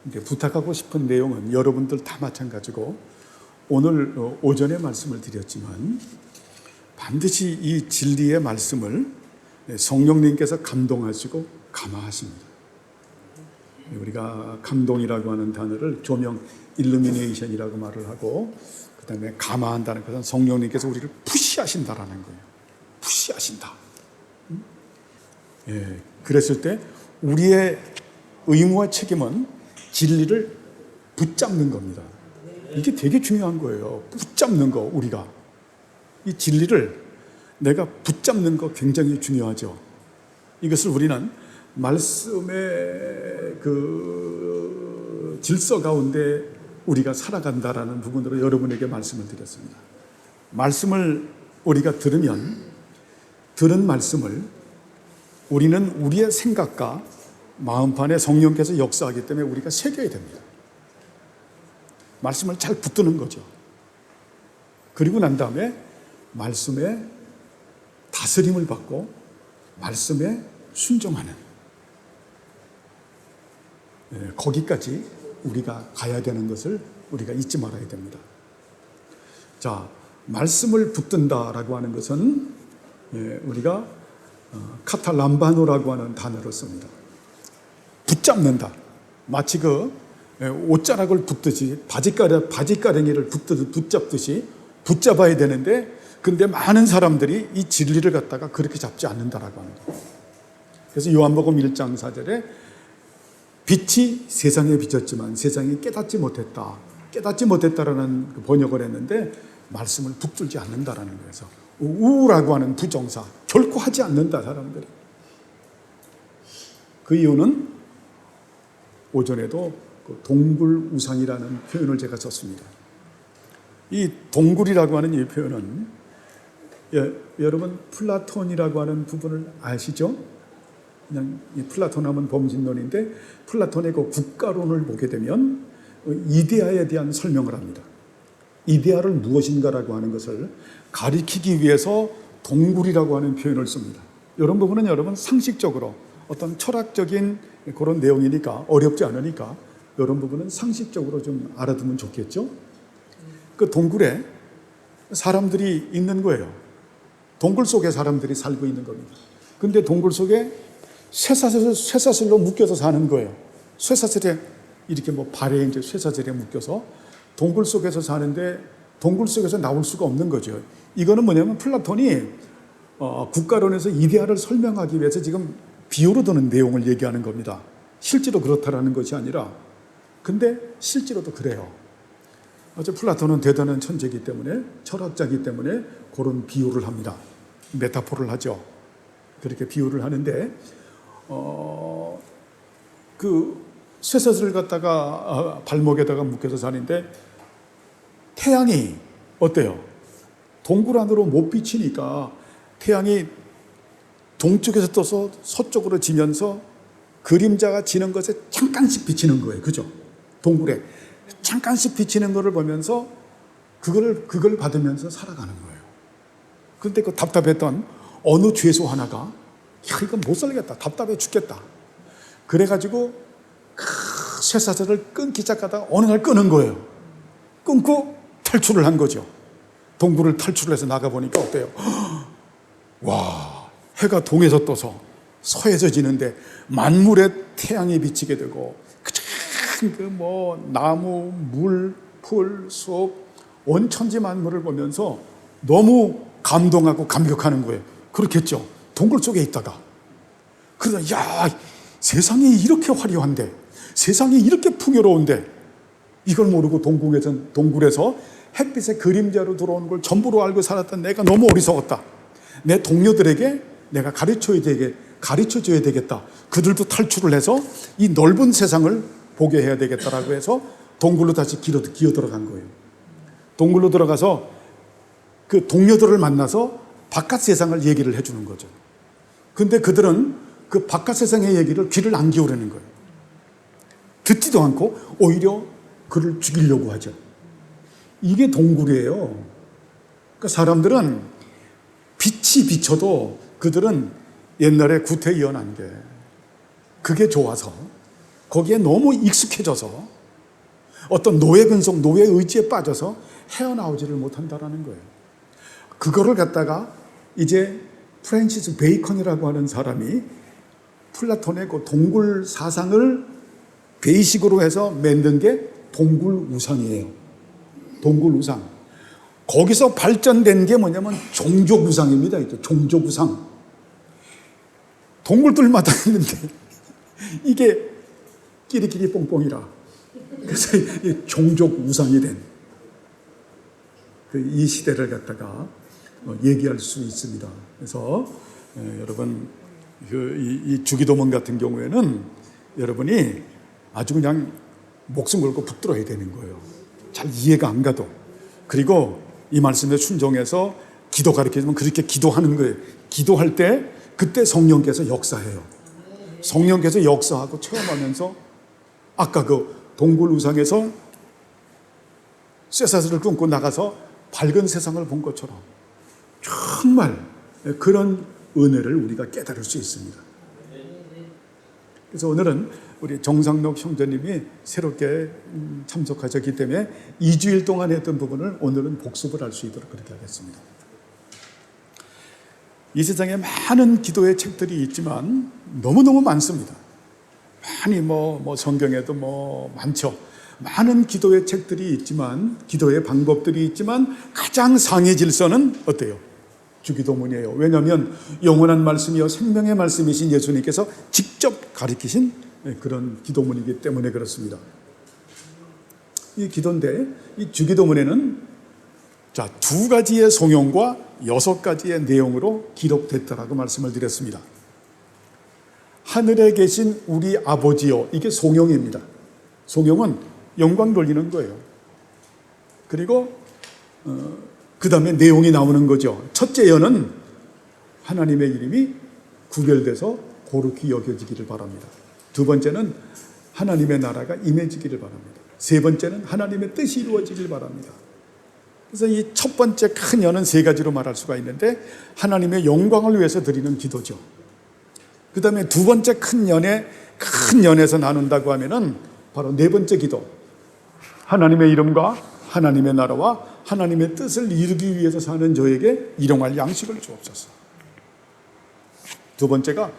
이제 부탁하고 싶은 내용은 여러분들 다 마찬가지고 오늘 오전에 말씀을 드렸지만 반드시 이 진리의 말씀을 성령님께서 감동하시고 감화하십니다. 우리가 감동이라고 하는 단어를 조명 일루미네이션이라고 말을 하고 그 다음에 감화한다는 것은 성령님께서 우리를 푸시하신다라는 거예요. 푸시하신다. 예, 그랬을 때 우리의 의무와 책임은 진리를 붙잡는 겁니다. 이게 되게 중요한 거예요. 붙잡는 거, 우리가. 이 진리를 내가 붙잡는 거 굉장히 중요하죠. 이것을 우리는 말씀의 그 질서 가운데 우리가 살아간다라는 부분으로 여러분에게 말씀을 드렸습니다. 말씀을 우리가 들은 말씀을 우리는 우리의 생각과 마음판에 성령께서 역사하기 때문에 우리가 새겨야 됩니다. 말씀을 잘 붙드는 거죠. 그리고 난 다음에 말씀에 다스림을 받고 말씀에 순종하는, 거기까지 우리가 가야 되는 것을 우리가 잊지 말아야 됩니다. 자, 말씀을 붙든다라고 하는 것은 우리가 카탈람바노라고 하는 단어를 씁니다. 붙잡는다. 마치 그 옷자락을 붙듯이 바지가랭이를 붙잡듯이 붙잡아야 되는데, 근데 많은 사람들이 이 진리를 갖다가 그렇게 잡지 않는다라고 하는 거예요. 그래서 요한복음 1장 4절에 빛이 세상에 비쳤지만 세상이 깨닫지 못했다라는 번역을 했는데 말씀을 붙들지 않는다라는 거에서 우라고 하는 부정사, 결코 하지 않는다 사람들이. 그 이유는 오전에도 동굴우상이라는 표현을 제가 썼습니다. 이 동굴이라고 하는 이 표현은 여러분 플라톤이라고 하는 부분을 아시죠? 그냥 이 플라톤 하면 범신론인데 플라톤의 그 국가론을 보게 되면 이데아에 대한 설명을 합니다. 이데아를 무엇인가라고 하는 것을 가리키기 위해서 동굴이라고 하는 표현을 씁니다. 이런 부분은 여러분 상식적으로 어떤 철학적인 그런 내용이니까 어렵지 않으니까 이런 부분은 상식적으로 좀 알아두면 좋겠죠? 그 동굴에 사람들이 있는 거예요. 동굴 속에 사람들이 살고 있는 겁니다. 근데 동굴 속에 쇠사슬로 묶여서 사는 거예요. 쇠사슬에 이렇게 발에 이제 쇠사슬에 묶여서 동굴 속에서 사는데 동굴 속에서 나올 수가 없는 거죠. 이거는 뭐냐면 플라톤이 국가론에서 이데아를 설명하기 위해서 지금 비유로 드는 내용을 얘기하는 겁니다. 실제로 그렇다라는 것이 아니라, 근데 실제로도 그래요. 어째 플라톤은 대단한 천재이기 때문에, 철학자이기 때문에 그런 비유를 합니다. 메타포를 하죠. 그렇게 비유를 하는데 그 쇠사슬을 갖다가 발목에다가 묶여서 사는데 태양이 어때요? 동굴 안으로 못 비치니까 태양이 동쪽에서 떠서 서쪽으로 지면서 그림자가 지는 것에 잠깐씩 비치는 거예요. 그죠? 동굴에 잠깐씩 비치는 거를 보면서 그걸 받으면서 살아가는 거예요. 그런데 그 답답했던 어느 죄수 하나가 이건 못 살겠다. 답답해 죽겠다. 그래가지고 쇠사슬을 끊기 시작하다가 어느 날 끊은 거예요. 끊고 탈출을 한 거죠. 동굴을 탈출을 해서 나가보니까 어때요? 와, 해가 동에서 떠서 서에서 지는데 만물에 태양이 비치게 되고 나무, 물, 풀, 숲, 원천지 만물을 보면서 너무 감동하고 감격하는 거예요. 그렇겠죠. 동굴 속에 있다가. 그러다 세상이 이렇게 화려한데, 세상이 이렇게 풍요로운데, 이걸 모르고 동굴에서 햇빛의 그림자로 들어오는 걸 전부로 알고 살았던 내가 너무 어리석었다. 내 동료들에게 내가 가르쳐줘야 되겠다. 그들도 탈출을 해서 이 넓은 세상을 보게 해야 되겠다라고 해서 동굴로 다시 기어 들어간 거예요. 동굴로 들어가서 그 동료들을 만나서 바깥 세상을 얘기를 해주는 거죠. 근데 그들은 그 바깥 세상의 얘기를 귀를 안 기울이는 거예요. 듣지도 않고 오히려 그를 죽이려고 하죠. 이게 동굴이에요. 그러니까 사람들은 빛이 비쳐도 그들은 옛날에 구태의연한 게 그게 좋아서 거기에 너무 익숙해져서 어떤 노예 근성, 노예 의지에 빠져서 헤어나오지를 못한다라는 거예요. 그거를 갖다가 이제 프랜시스 베이컨이라고 하는 사람이 플라톤의 그 동굴 사상을 베이식으로 해서 만든 게 동굴 우상이에요. 동굴 우상. 거기서 발전된 게 뭐냐면 종족 우상입니다. 종족 우상. 동굴들마다 있는데 이게 끼리끼리 뽕뽕이라. 그래서 종족 우상이 된 이 시대를 갖다가 얘기할 수 있습니다. 그래서 여러분 이 주기도문 같은 경우에는 여러분이 아주 그냥 목숨 걸고 붙들어야 되는 거예요. 잘 이해가 안 가도. 그리고 이 말씀에 순종해서 기도 가르쳐주면 그렇게 기도하는 거예요. 기도할 때 그때 성령께서 역사해요. 성령께서 역사하고 체험하면서 아까 그 동굴 우상에서 쇠사슬을 끊고 나가서 밝은 세상을 본 것처럼 정말 그런 은혜를 우리가 깨달을 수 있습니다. 그래서 오늘은 우리 정상록 형제님이 새롭게 참석하셨기 때문에 2주일 동안 했던 부분을 오늘은 복습을 할 수 있도록 그렇게 하겠습니다. 이 세상에 많은 기도의 책들이 있지만 너무너무 많습니다. 많이 성경에도 많죠. 많은 기도의 책들이 있지만, 기도의 방법들이 있지만 가장 상위 질서는 어때요? 주기도문이에요. 왜냐하면 영원한 말씀이요 생명의 말씀이신 예수님께서 직접 가르치신 그런 기도문이기 때문에 그렇습니다. 이 기도인데 이 주기도문에는 자, 2가지의 송영과 6가지의 내용으로 기록됐다라고 말씀을 드렸습니다. 하늘에 계신 우리 아버지요, 이게 송영입니다. 송영은 영광 돌리는 거예요. 그리고 그 다음에 내용이 나오는 거죠. 첫째 여는 하나님의 이름이 구별돼서 거룩히 여겨지기를 바랍니다. 두 번째는 하나님의 나라가 임해지기를 바랍니다. 세 번째는 하나님의 뜻이 이루어지길 바랍니다. 그래서 이 첫 번째 큰 연은 3가지로 말할 수가 있는데 하나님의 영광을 위해서 드리는 기도죠. 그 다음에 두 번째 큰 연에서 나눈다고 하면은 바로 4번째 기도. 하나님의 이름과 하나님의 나라와 하나님의 뜻을 이루기 위해서 사는 저에게 일용할 양식을 주옵소서. 두 번째가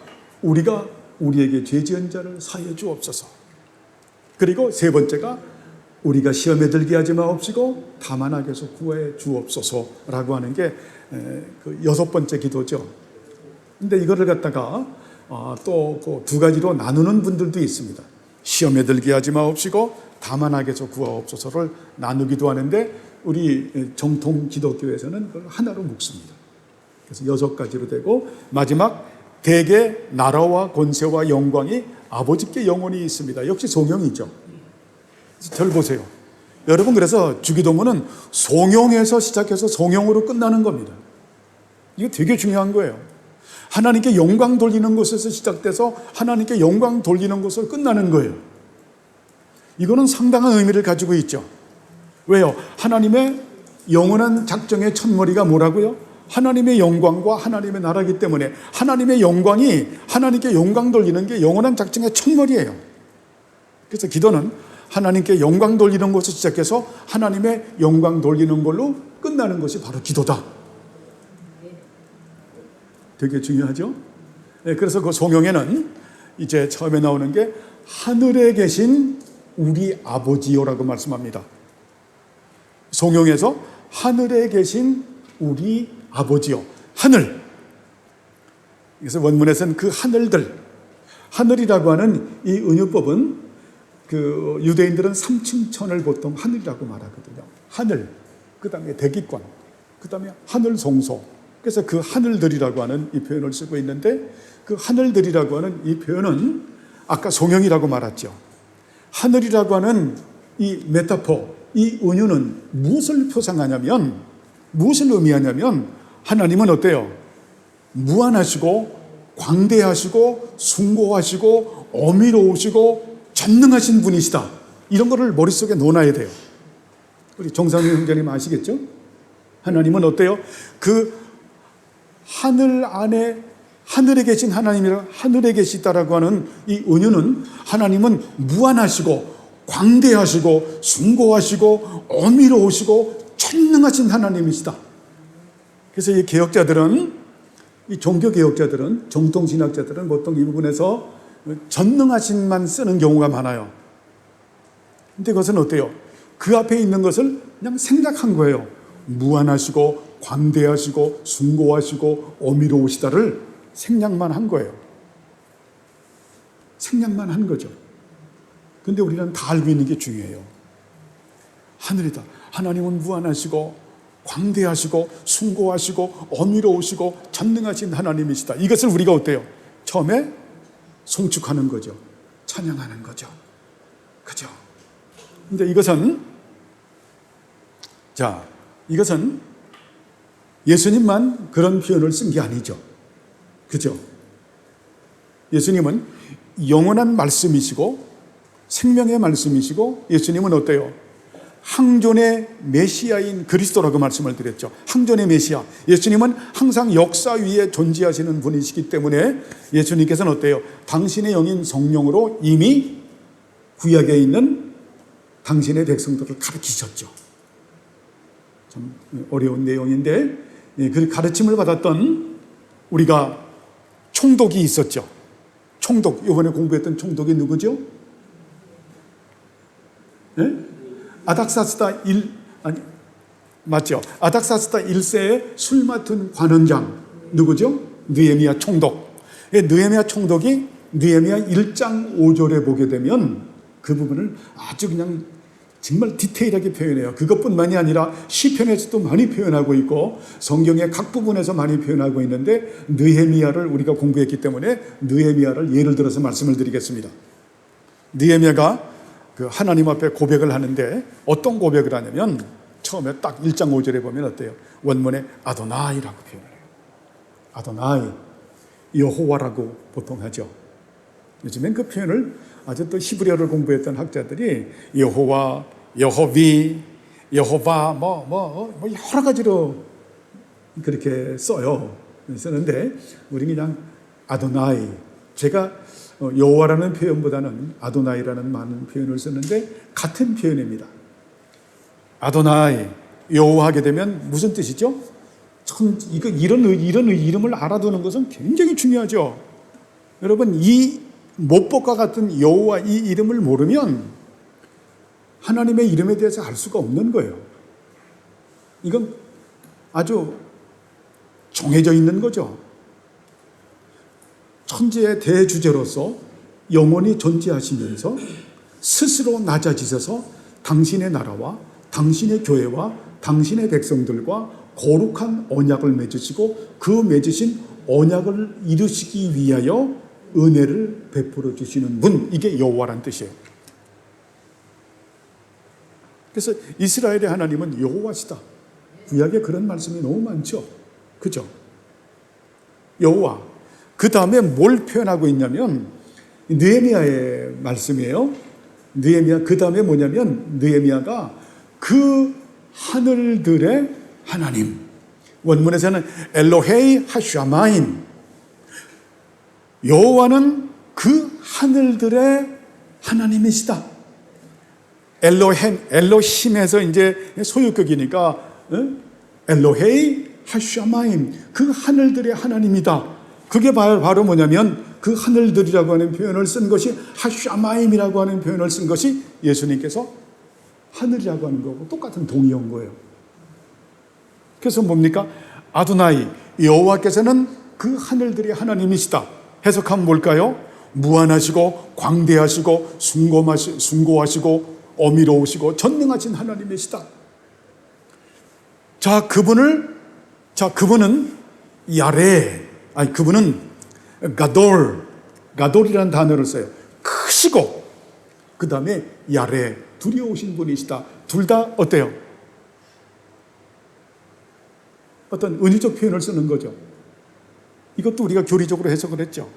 우리가 우리에게 죄 지은 자를 사하여 주옵소서. 그리고 세 번째가 우리가 시험에 들게 하지 마옵시고 다만 악에서 구하여 주옵소서라고 하는 게 그 6번째 기도죠. 근데 이거를 갖다가 또 그 2가지로 나누는 분들도 있습니다. 시험에 들게 하지 마옵시고 다만 악에서 구하옵소서를 나누기도 하는데 우리 정통 기독교에서는 그걸 하나로 묶습니다. 그래서 6가지로 되고 마지막 대개 나라와 권세와 영광이 아버지께 영원히 있습니다. 역시 송영이죠. 절 보세요. 여러분, 그래서 주기도문은 송영에서 시작해서 송영으로 끝나는 겁니다. 이거 되게 중요한 거예요. 하나님께 영광 돌리는 곳에서 시작돼서 하나님께 영광 돌리는 곳으로 끝나는 거예요. 이거는 상당한 의미를 가지고 있죠. 왜요? 하나님의 영원한 작정의 첫머리가 뭐라고요? 하나님의 영광과 하나님의 나라이기 때문에 하나님의 영광이 하나님께 영광 돌리는 게 영원한 작정의 첫머리예요. 그래서 기도는 하나님께 영광 돌리는 것을 시작해서 하나님의 영광 돌리는 걸로 끝나는 것이 바로 기도다. 되게 중요하죠? 네, 그래서 그 송영에는 이제 처음에 나오는 게 하늘에 계신 우리 아버지요라고 말씀합니다. 송영에서 하늘에 계신 우리 아버지요. 하늘. 그래서 원문에서는 그 하늘들. 하늘이라고 하는 이 은유법은 그 유대인들은 3층 천을 보통 하늘이라고 말하거든요. 하늘. 그 다음에 대기권. 그 다음에 하늘 송소. 그래서 그 하늘들이라고 하는 이 표현을 쓰고 있는데 그 하늘들이라고 하는 이 표현은 아까 송영이라고 말했죠. 하늘이라고 하는 이 메타포, 이 은유는 무엇을 표상하냐면, 무엇을 의미하냐면 하나님은 어때요? 무한하시고 광대하시고 숭고하시고 어미로우시고 전능하신 분이시다. 이런 거를 머릿속에 넣어놔야 돼요. 우리 정상윤 형제님 아시겠죠? 하나님은 어때요? 그 하늘 안에 하늘에 계신 하나님이라 하늘에 계시다라고 하는 이 은유는 하나님은 무한하시고 광대하시고 숭고하시고 어미로우시고 전능하신 하나님이시다. 그래서 이 개혁자들은, 이 종교 개혁자들은, 정통신학자들은 보통 이 부분에서 전능하신만 쓰는 경우가 많아요. 근데 그것은 어때요? 그 앞에 있는 것을 그냥 생략한 거예요. 무한하시고 광대하시고 숭고하시고 어미로우시다를 생략만 한 거예요. 생략만 한 거죠. 근데 우리는 다 알고 있는 게 중요해요. 하늘이다. 하나님은 무한하시고 광대하시고 숭고하시고 어미로우시고 전능하신 하나님이시다. 이것을 우리가 어때요? 처음에 송축하는 거죠. 찬양하는 거죠. 그죠? 근데 이것은 예수님만 그런 표현을 쓴 게 아니죠. 그죠? 예수님은 영원한 말씀이시고 생명의 말씀이시고, 예수님은 어때요? 항존의 메시아인 그리스도라고 말씀을 드렸죠. 항존의 메시아. 예수님은 항상 역사 위에 존재하시는 분이시기 때문에 예수님께서는 어때요? 당신의 영인 성령으로 이미 구약에 있는 당신의 백성들을 가르치셨죠. 참 어려운 내용인데, 그 가르침을 받았던 우리가 총독이 있었죠. 총독, 이번에 공부했던 총독이 누구죠? 네? 아닥사스다 1, 아니, 맞죠? 아닥사스다 1세의 술 맡은 관원장, 누구죠? 느헤미야 총독. 느헤미야 총독이 느헤미야 1장 5절에 보게 되면 그 부분을 아주 그냥 정말 디테일하게 표현해요. 그것뿐만이 아니라 시편에서도 많이 표현하고 있고 성경의 각 부분에서 많이 표현하고 있는데, 느헤미야를 우리가 공부했기 때문에 느헤미야를 예를 들어서 말씀을 드리겠습니다. 느헤미야가 그 하나님 앞에 고백을 하는데 어떤 고백을 하냐면, 처음에 딱 1장 5절에 보면 어때요? 원문에 아도나이라고 표현해요. 아도나이, 여호와라고 보통 하죠. 요즘엔 그 표현을 아주 또 히브리어를 공부했던 학자들이 여호와, 여호비, 여호바 여러 가지로 그렇게 써요. 쓰는데 우리 그냥 아도나이, 제가 여호와라는 표현보다는 아도나이라는 많은 표현을 쓰는데 같은 표현입니다. 아도나이, 여호와 하게 되면 무슨 뜻이죠? 참 이런 이름을 알아두는 것은 굉장히 중요하죠. 여러분, 이 못복과 같은 여호와 이 이름을 모르면 하나님의 이름에 대해서 알 수가 없는 거예요. 이건 아주 정해져 있는 거죠. 천지의 대주제로서 영원히 존재하시면서 스스로 낮아지셔서 당신의 나라와 당신의 교회와 당신의 백성들과 거룩한 언약을 맺으시고 그 맺으신 언약을 이루시기 위하여 은혜를 베풀어 주시는 분, 이게 여호와란 뜻이에요. 그래서 이스라엘의 하나님은 여호와시다. 구약에 그런 말씀이 너무 많죠. 그죠? 여호와. 그 다음에 뭘 표현하고 있냐면 느헤미야의 말씀이에요. 느헤미야, 그 다음에 뭐냐면 느헤미야가 그 하늘들의 하나님, 원문에서는 엘로헤이 하샤마임, 여호와는 그 하늘들의 하나님이시다. 엘로힘에서 이제 소유격이니까 엘로헤이 하샤마임, 그 하늘들의 하나님이다. 그게 바로 뭐냐면 그 하늘들이라고 하는 표현을 쓴 것이, 하샤마임이라고 하는 표현을 쓴 것이 예수님께서 하늘이라고 하는 거고 똑같은 동의어인 거예요. 그래서 뭡니까? 아도나이, 여호와께서는 그 하늘들의 하나님이시다. 해석하면 뭘까요? 무한하시고 광대하시고 숭고하시고 어미로우시고 전능하신 하나님이시다. 그분은 야레, 그분은 가돌이라는 단어를 써요. 크시고 그 다음에 야레, 두려우신 분이시다. 둘 다 어때요? 어떤 은유적 표현을 쓰는 거죠. 이것도 우리가 교리적으로 해석을 했죠.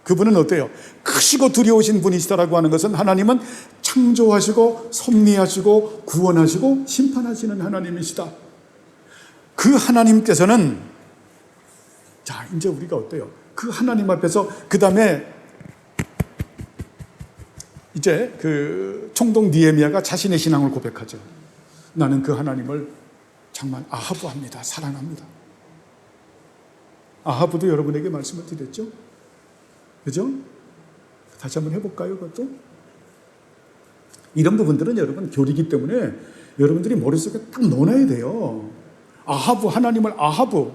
그분은 어때요? 크시고 두려우신 분이시다라고 하는 것은 하나님은 창조하시고 섭리하시고 구원하시고 심판하시는 하나님이시다. 그 하나님께서는, 이제 우리가 어때요? 그 하나님 앞에서 그 다음에 이제 그 총독 느헤미야가 자신의 신앙을 고백하죠. 나는 그 하나님을 정말 아하부합니다. 사랑합니다. 아하부도 여러분에게 말씀을 드렸죠. 그죠? 다시 한번 해볼까요? 그것도? 이런 부분들은 여러분 교리이기 때문에 여러분들이 머릿속에 딱 넣어놔야 돼요. 아하부, 하나님을 아하부.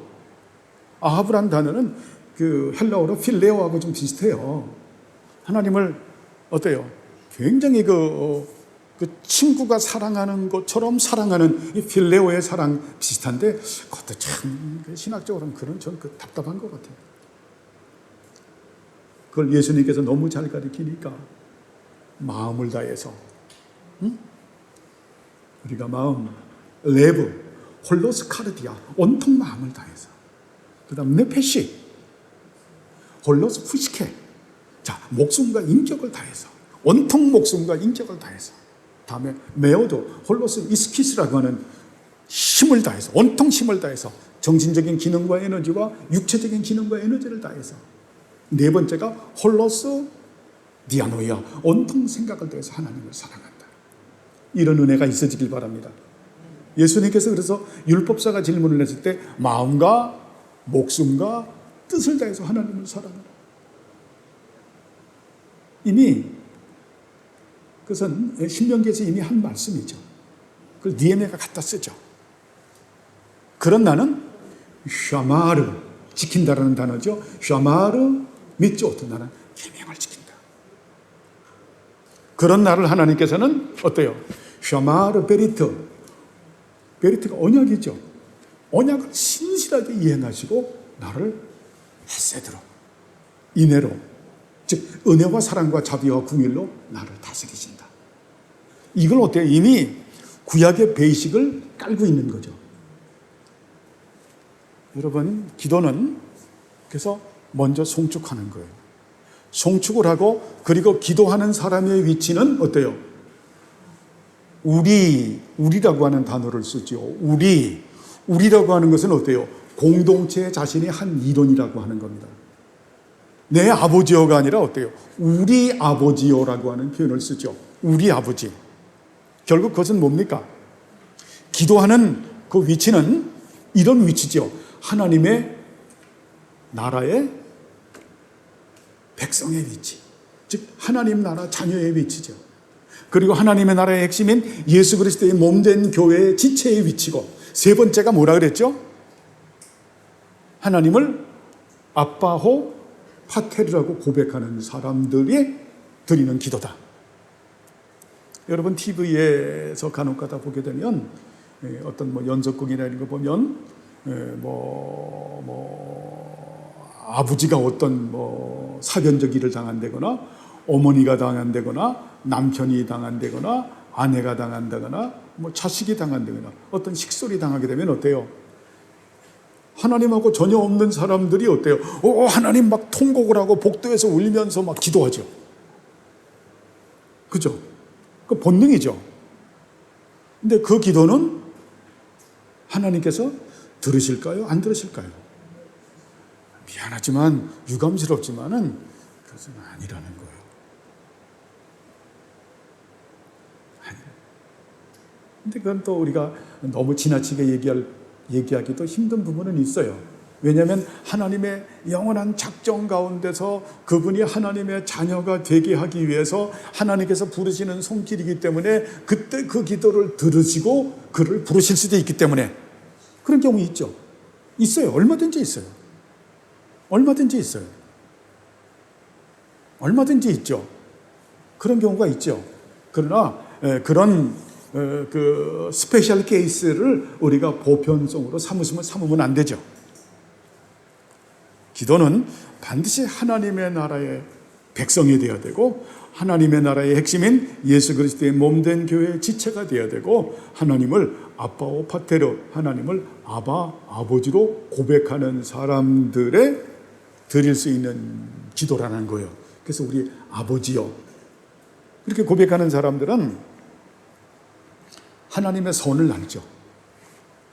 아하부란 단어는 그 헬라어로 필레오하고 좀 비슷해요. 하나님을 어때요? 굉장히 그 친구가 사랑하는 것처럼 사랑하는 이 필레오의 사랑 비슷한데 그것도 참 신학적으로는 그런 전 답답한 것 같아요. 그걸 예수님께서 너무 잘 가르치니까 마음을 다해서 우리가 마음, 레브, 홀로스 카르디아, 온통 마음을 다해서 그 다음 네페시, 홀로스 푸시케, 자 목숨과 인격을 다해서 온통 목숨과 인격을 다해서 다음에 메오도 홀로스 이스키스라고 하는 힘을 다해서 온통 힘을 다해서 정신적인 기능과 에너지와 육체적인 기능과 에너지를 다해서 네 번째가 홀로스 디아노이아 온통 생각을 다해서 하나님을 사랑한다. 이런 은혜가 있어지길 바랍니다. 예수님께서 그래서 율법사가 질문을 했을 때 마음과 목숨과 뜻을 다해서 하나님을 사랑하라. 이미 그것은 신명기에서 이미 한 말씀이죠. 그걸 니에미야가 갖다 쓰죠. 그런 나는 샤마르 지킨다라는 단어죠. 샤마르 미쪼트 나는 계명을 지킨다. 그런 나를 하나님께서는 어때요? 샤마르 베리트 베리트가 언약이죠. 언약을 신실하게 이행하시고 나를 헤세드로 인애로 즉 은혜와 사랑과 자비와 궁일로 나를 다스리신다. 이걸 어때요? 이미 구약의 베이식을 깔고 있는 거죠. 여러분 기도는 그래서 먼저 송축하는 거예요. 송축을 하고 그리고 기도하는 사람의 위치는 어때요? 우리라고 하는 단어를 쓰죠. 우리라고 하는 것은 어때요? 공동체 자신의 한 이론이라고 하는 겁니다. 내 아버지여가 아니라 어때요? 우리 아버지여라고 하는 표현을 쓰죠. 우리 아버지. 결국 그것은 뭡니까? 기도하는 그 위치는 이런 위치죠. 하나님의 나라의 백성의 위치. 즉 하나님 나라 자녀의 위치죠. 그리고 하나님의 나라의 핵심인 예수 그리스도의 몸된 교회의 지체의 위치고 세 번째가 뭐라 그랬죠? 하나님을 아빠호 파테르라고 고백하는 사람들이 드리는 기도다. 여러분 TV에서 간혹가다 보게 되면 어떤 뭐 연속극이나 이런 거 보면 아버지가 어떤 뭐 사변적 일을 당한다거나 어머니가 당한다거나 남편이 당한다거나 아내가 당한다거나 뭐 자식이 당한다거나 어떤 식솔이 당하게 되면 어때요? 하나님하고 전혀 없는 사람들이 어때요? 하나님 막 통곡을 하고 복도에서 울면서 막 기도하죠. 그죠? 그 본능이죠. 근데 그 기도는 하나님께서 들으실까요? 안 들으실까요? 미안하지만 유감스럽지만은 그것은 아니라는 거예요. 근데 그건 또 우리가 너무 지나치게 얘기하기도 힘든 부분은 있어요. 왜냐하면 하나님의 영원한 작정 가운데서 그분이 하나님의 자녀가 되게 하기 위해서 하나님께서 부르시는 손길이기 때문에 그때 그 기도를 들으시고 그를 부르실 수도 있기 때문에 그런 경우 있죠. 있어요. 얼마든지 있어요. 얼마든지 있어요. 얼마든지 있죠. 그런 경우가 있죠. 그러나 그런 그 스페셜 케이스를 우리가 보편성으로 삼으면 안 되죠. 기도는 반드시 하나님의 나라의 백성이 되어야 되고 하나님의 나라의 핵심인 예수 그리스도의 몸된 교회의 지체가 되어야 되고 하나님을 아빠오 파테르 하나님을 아바 아버지로 고백하는 사람들의 드릴 수 있는 기도라는 거예요. 그래서 우리 아버지요 그렇게 고백하는 사람들은 하나님의 선을 알죠.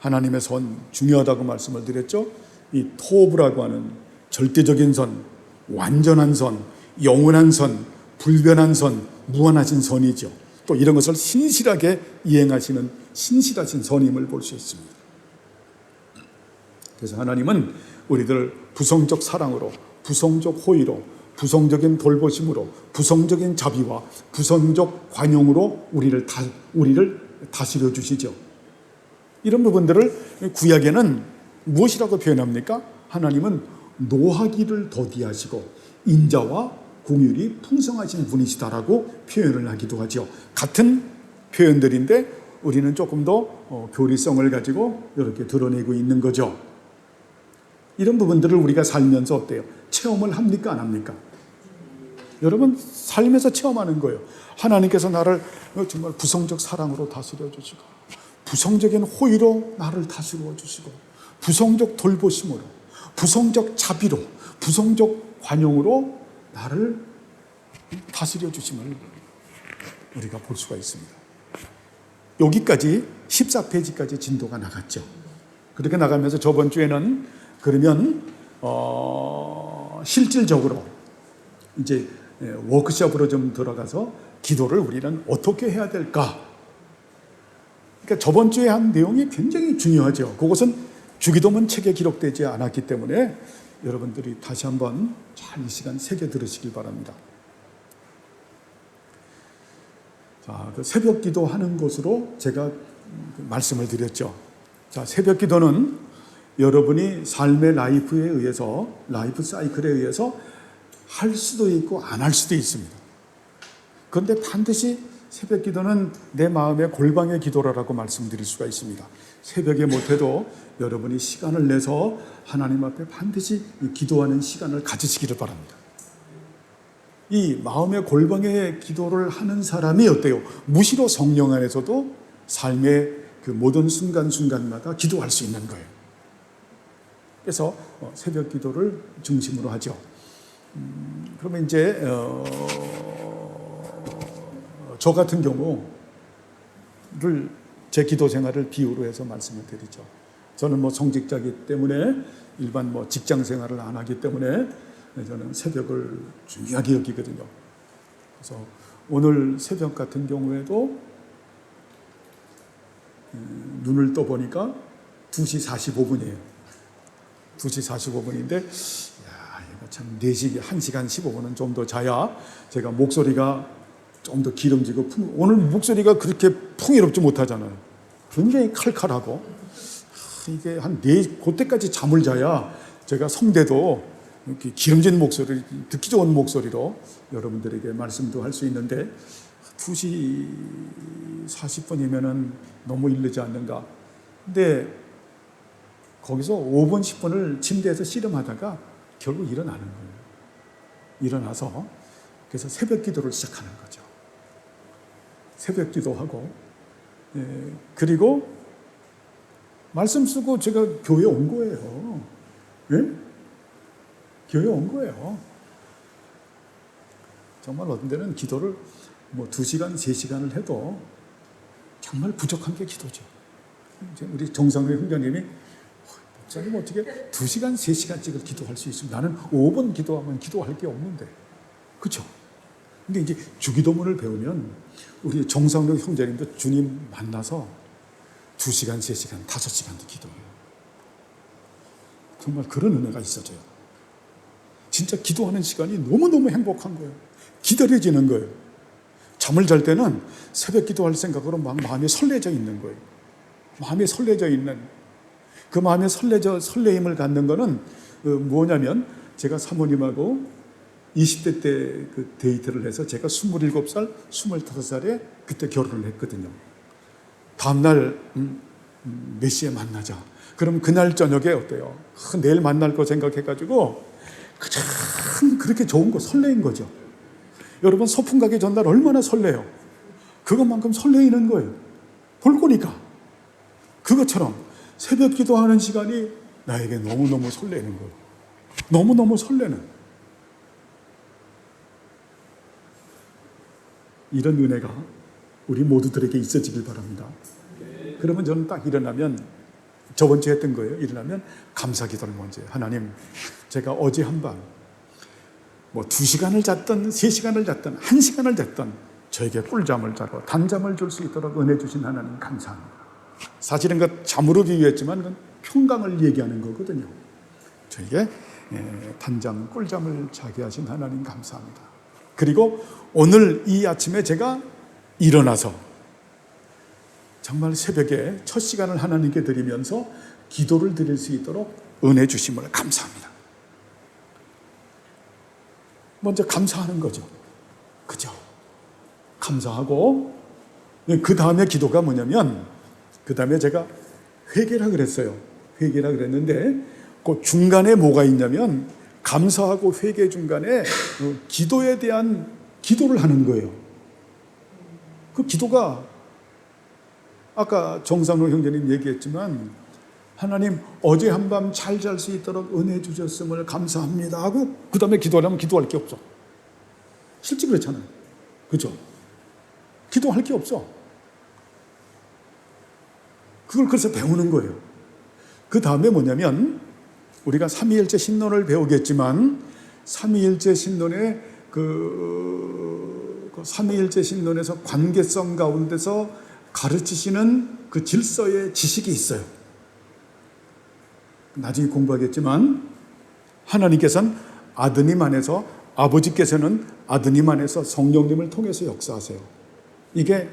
하나님의 선 중요하다고 말씀을 드렸죠. 이 토브라고 하는 절대적인 선, 완전한 선, 영원한 선, 불변한 선, 무한하신 선이죠. 또 이런 것을 신실하게 이행하시는 신실하신 선임을 볼 수 있습니다. 그래서 하나님은 우리들 부성적 사랑으로, 부성적 호의로, 부성적인 돌보심으로, 부성적인 자비와 부성적 관용으로 우리를 다스려 주시죠. 이런 부분들을 구약에는 무엇이라고 표현합니까? 하나님은 노하기를 더디하시고 인자와 공율이 풍성하신 분이시다라고 표현을 하기도 하죠. 같은 표현들인데 우리는 조금 더 교리성을 가지고 이렇게 드러내고 있는 거죠. 이런 부분들을 우리가 살면서 어때요? 체험을 합니까? 안 합니까? 여러분 삶에서 체험하는 거예요. 하나님께서 나를 정말 부성적 사랑으로 다스려 주시고 부성적인 호의로 나를 다스려 주시고 부성적 돌보심으로 부성적 자비로 부성적 관용으로 나를 다스려 주심을 우리가 볼 수가 있습니다. 여기까지 14페이지까지 진도가 나갔죠. 그렇게 나가면서 저번 주에는 그러면 실질적으로 이제 워크숍으로 좀 들어가서 기도를 우리는 어떻게 해야 될까? 그러니까 저번 주에 한 내용이 굉장히 중요하죠. 그것은 주기도문 책에 기록되지 않았기 때문에 여러분들이 다시 한번 잘 이 시간 새겨 들으시길 바랍니다. 자, 그 새벽 기도하는 것으로 제가 말씀을 드렸죠. 자, 새벽 기도는 여러분이 삶의 라이프에 의해서, 라이프 사이클에 의해서 할 수도 있고 안 할 수도 있습니다. 그런데 반드시 새벽 기도는 내 마음의 골방의 기도라고 말씀드릴 수가 있습니다. 새벽에 못해도 여러분이 시간을 내서 하나님 앞에 반드시 기도하는 시간을 가지시기를 바랍니다. 이 마음의 골방의 기도를 하는 사람이 어때요? 무시로 성령 안에서도 삶의 그 모든 순간순간마다 기도할 수 있는 거예요. 그래서 새벽 기도를 중심으로 하죠. 그러면 이제 저 같은 경우를 제 기도 생활을 비유로 해서 말씀을 드리죠. 저는 뭐 성직자이기 때문에 일반 뭐 직장 생활을 안 하기 때문에 저는 새벽을 중요하게 여기거든요. 그래서 오늘 새벽 같은 경우에도 눈을 떠보니까 2시 45분이에요. 2시 45분인데 참 4시, 1시간 15분은 좀 더 자야 제가 목소리가 좀 더 기름지고 오늘 목소리가 그렇게 풍요롭지 못하잖아요. 굉장히 칼칼하고 이게 한 그때까지 잠을 자야 제가 성대도 이렇게 기름진 목소리, 듣기 좋은 목소리로 여러분들에게 말씀도 할 수 있는데 2시 40분이면은 너무 이르지 않는가. 근데 거기서 5분, 10분을 침대에서 씨름하다가 결국 일어나는 거예요. 일어나서 그래서 새벽 기도를 시작하는 거죠. 새벽 기도하고 그리고 말씀 쓰고 제가 교회 온 거예요. 예? 교회 온 거예요. 정말 어떤 데는 기도를 뭐 2시간, 3시간을 해도 정말 부족한 게 기도죠. 우리 정상회 훈장님이 목사님 어떻게 2시간, 3시간씩을 기도할 수 있습니다. 나는 5분 기도하면 기도할 게 없는데. 그렇죠? 근데 이제 주기도문을 배우면 우리 정상회 형제님도 주님 만나서 2시간, 3시간, 5시간도 기도해요. 정말 그런 은혜가 있어져요. 진짜 기도하는 시간이 너무너무 행복한 거예요. 기다려지는 거예요. 잠을 잘 때는 새벽 기도할 생각으로 막 마음이 설레져 있는 거예요. 마음이 설레져 있는 그 마음의 설레임을 갖는 거는 뭐냐면 제가 사모님하고 20대 때 그 데이트를 해서 제가 27살, 25살에 그때 결혼을 했거든요. 다음날 몇 시에 만나자. 그럼 그날 저녁에 어때요? 내일 만날 거 생각해가지고 참 그렇게 좋은 거 설레인 거죠. 여러분 소풍 가기 전날 얼마나 설레요. 그것만큼 설레이는 거예요. 볼 거니까. 그것처럼 새벽 기도하는 시간이 나에게 너무너무 설레는 거예요. 너무너무 설레는. 이런 은혜가 우리 모두들에게 있어지길 바랍니다. 그러면 저는 딱 일어나면 저번 주에 했던 거예요. 일어나면 감사 기도를 먼저 해요. 하나님, 제가 어제 한밤 2시간을 잤던 3시간을 잤던 1시간을 잤던 저에게 꿀잠을 자고 단잠을 줄 수 있도록 은혜 주신 하나님 감사합니다. 사실은 그 잠으로 비유했지만 그건 평강을 얘기하는 거거든요. 저에게 단잠 꿀잠을 자게 하신 하나님 감사합니다. 그리고 오늘 이 아침에 제가 일어나서 정말 새벽에 첫 시간을 하나님께 드리면서 기도를 드릴 수 있도록 은혜 주심을 감사합니다. 먼저 감사하는 거죠. 그죠? 감사하고 그 다음에 기도가 뭐냐면 그 다음에 제가 회개라 그랬어요. 회개라 그랬는데 그 중간에 뭐가 있냐면 감사하고 회개 중간에 기도에 대한 기도를 하는 거예요. 그 기도가 아까 정상로 형제님 얘기했지만 하나님 어제 한밤 잘 잘 수 있도록 은혜 주셨음을 감사합니다 하고 그 다음에 기도하려면 기도할 게 없어. 실제 그렇잖아요. 그죠? 기도할 게 없어. 그걸 그래서 배우는 거예요. 그 다음에 뭐냐면 우리가 삼위일체 신론을 배우겠지만 삼위일체 신론의 그 삼위일체 신론에서 관계성 가운데서 가르치시는 그 질서의 지식이 있어요. 나중에 공부하겠지만 하나님께서는 아드님 안에서 아버지께서는 아드님 안에서 성령님을 통해서 역사하세요. 이게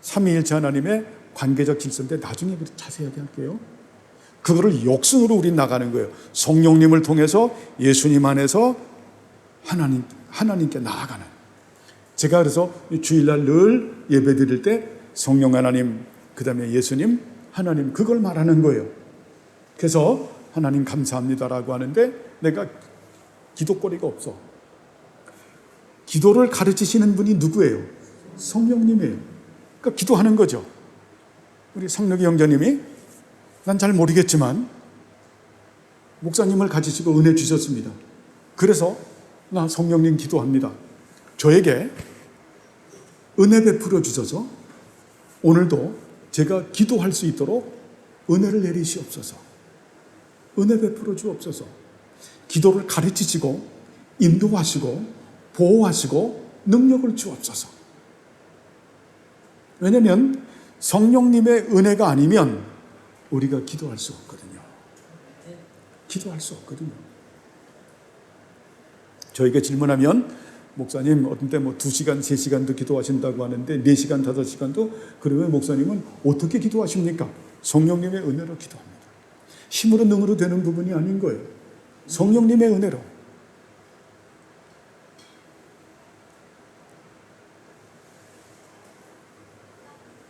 삼위일체 하나님의 관계적 질서인데 나중에 자세하게 할게요. 그거를 역순으로 우린 나가는 거예요. 성령님을 통해서 예수님 안에서 하나님께 나아가는. 제가 그래서 주일날 늘 예배 드릴 때 성령 하나님, 그 다음에 예수님, 하나님 그걸 말하는 거예요. 그래서 하나님 감사합니다라고 하는데 내가 기도거리가 없어. 기도를 가르치시는 분이 누구예요? 성령님이에요. 그러니까 기도하는 거죠. 우리 성록이 형제님이 난 잘 모르겠지만 목사님을 가지시고 은혜 주셨습니다. 그래서 나 성령님 기도합니다. 저에게 은혜 베풀어 주셔서 오늘도 제가 기도할 수 있도록 은혜를 내리시옵소서. 은혜 베풀어 주옵소서. 기도를 가르치시고 인도하시고 보호하시고 능력을 주옵소서. 왜냐하면 성령님의 은혜가 아니면 우리가 기도할 수 없거든요. 기도할 수 없거든요. 저에게 질문하면 목사님 어떤 때 2시간, 3시간도 기도하신다고 하는데 4시간, 5시간도 그러면 목사님은 어떻게 기도하십니까? 성령님의 은혜로 기도합니다. 힘으로 능으로 되는 부분이 아닌 거예요. 성령님의 은혜로.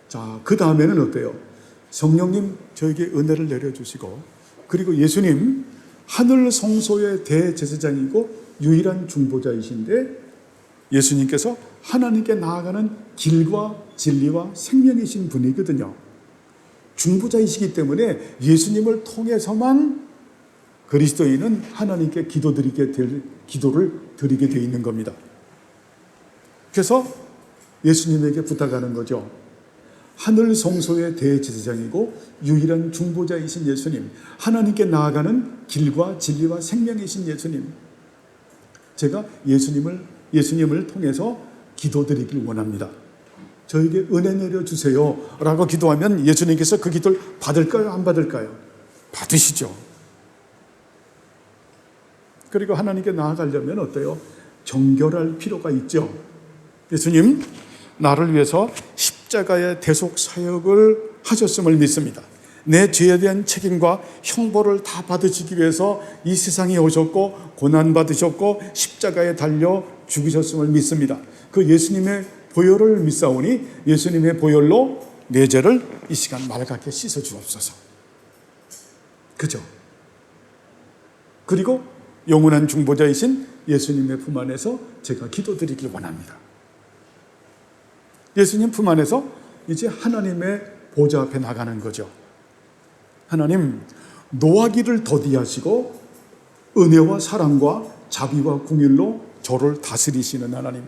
자, 그 다음에는 어때요? 성령님 저에게 은혜를 내려주시고 그리고 예수님 하늘 성소의 대제사장이고 유일한 중보자이신데 예수님께서 하나님께 나아가는 길과 진리와 생명이신 분이거든요. 중보자이시기 때문에 예수님을 통해서만 그리스도인은 하나님께 기도를 드리게 되어 있는 겁니다. 그래서 예수님에게 부탁하는 거죠. 하늘 성소의 대제사장이고 유일한 중보자이신 예수님, 하나님께 나아가는 길과 진리와 생명이신 예수님, 제가 예수님을 통해서 기도드리길 원합니다. 저에게 은혜 내려주세요 라고 기도하면 예수님께서 그 기도를 받을까요? 안 받을까요? 받으시죠. 그리고 하나님께 나아가려면 어때요? 정결할 필요가 있죠. 예수님, 나를 위해서 십자가의 대속 사역을 하셨음을 믿습니다. 내 죄에 대한 책임과 형벌을 다 받으시기 위해서 이 세상에 오셨고 고난받으셨고 십자가에 달려 죽으셨음을 믿습니다. 그 예수님의 보혈을 믿사오니 예수님의 보혈로 내 죄를 이 시간 맑게 씻어 주옵소서. 그죠? 그리고 영원한 중보자이신 예수님의 품 안에서 제가 기도드리길 원합니다. 예수님 품 안에서 이제 하나님의 보좌 앞에 나가는 거죠. 하나님, 노하기를 더디하시고 은혜와 사랑과 자비와 긍휼로 저를 다스리시는 하나님,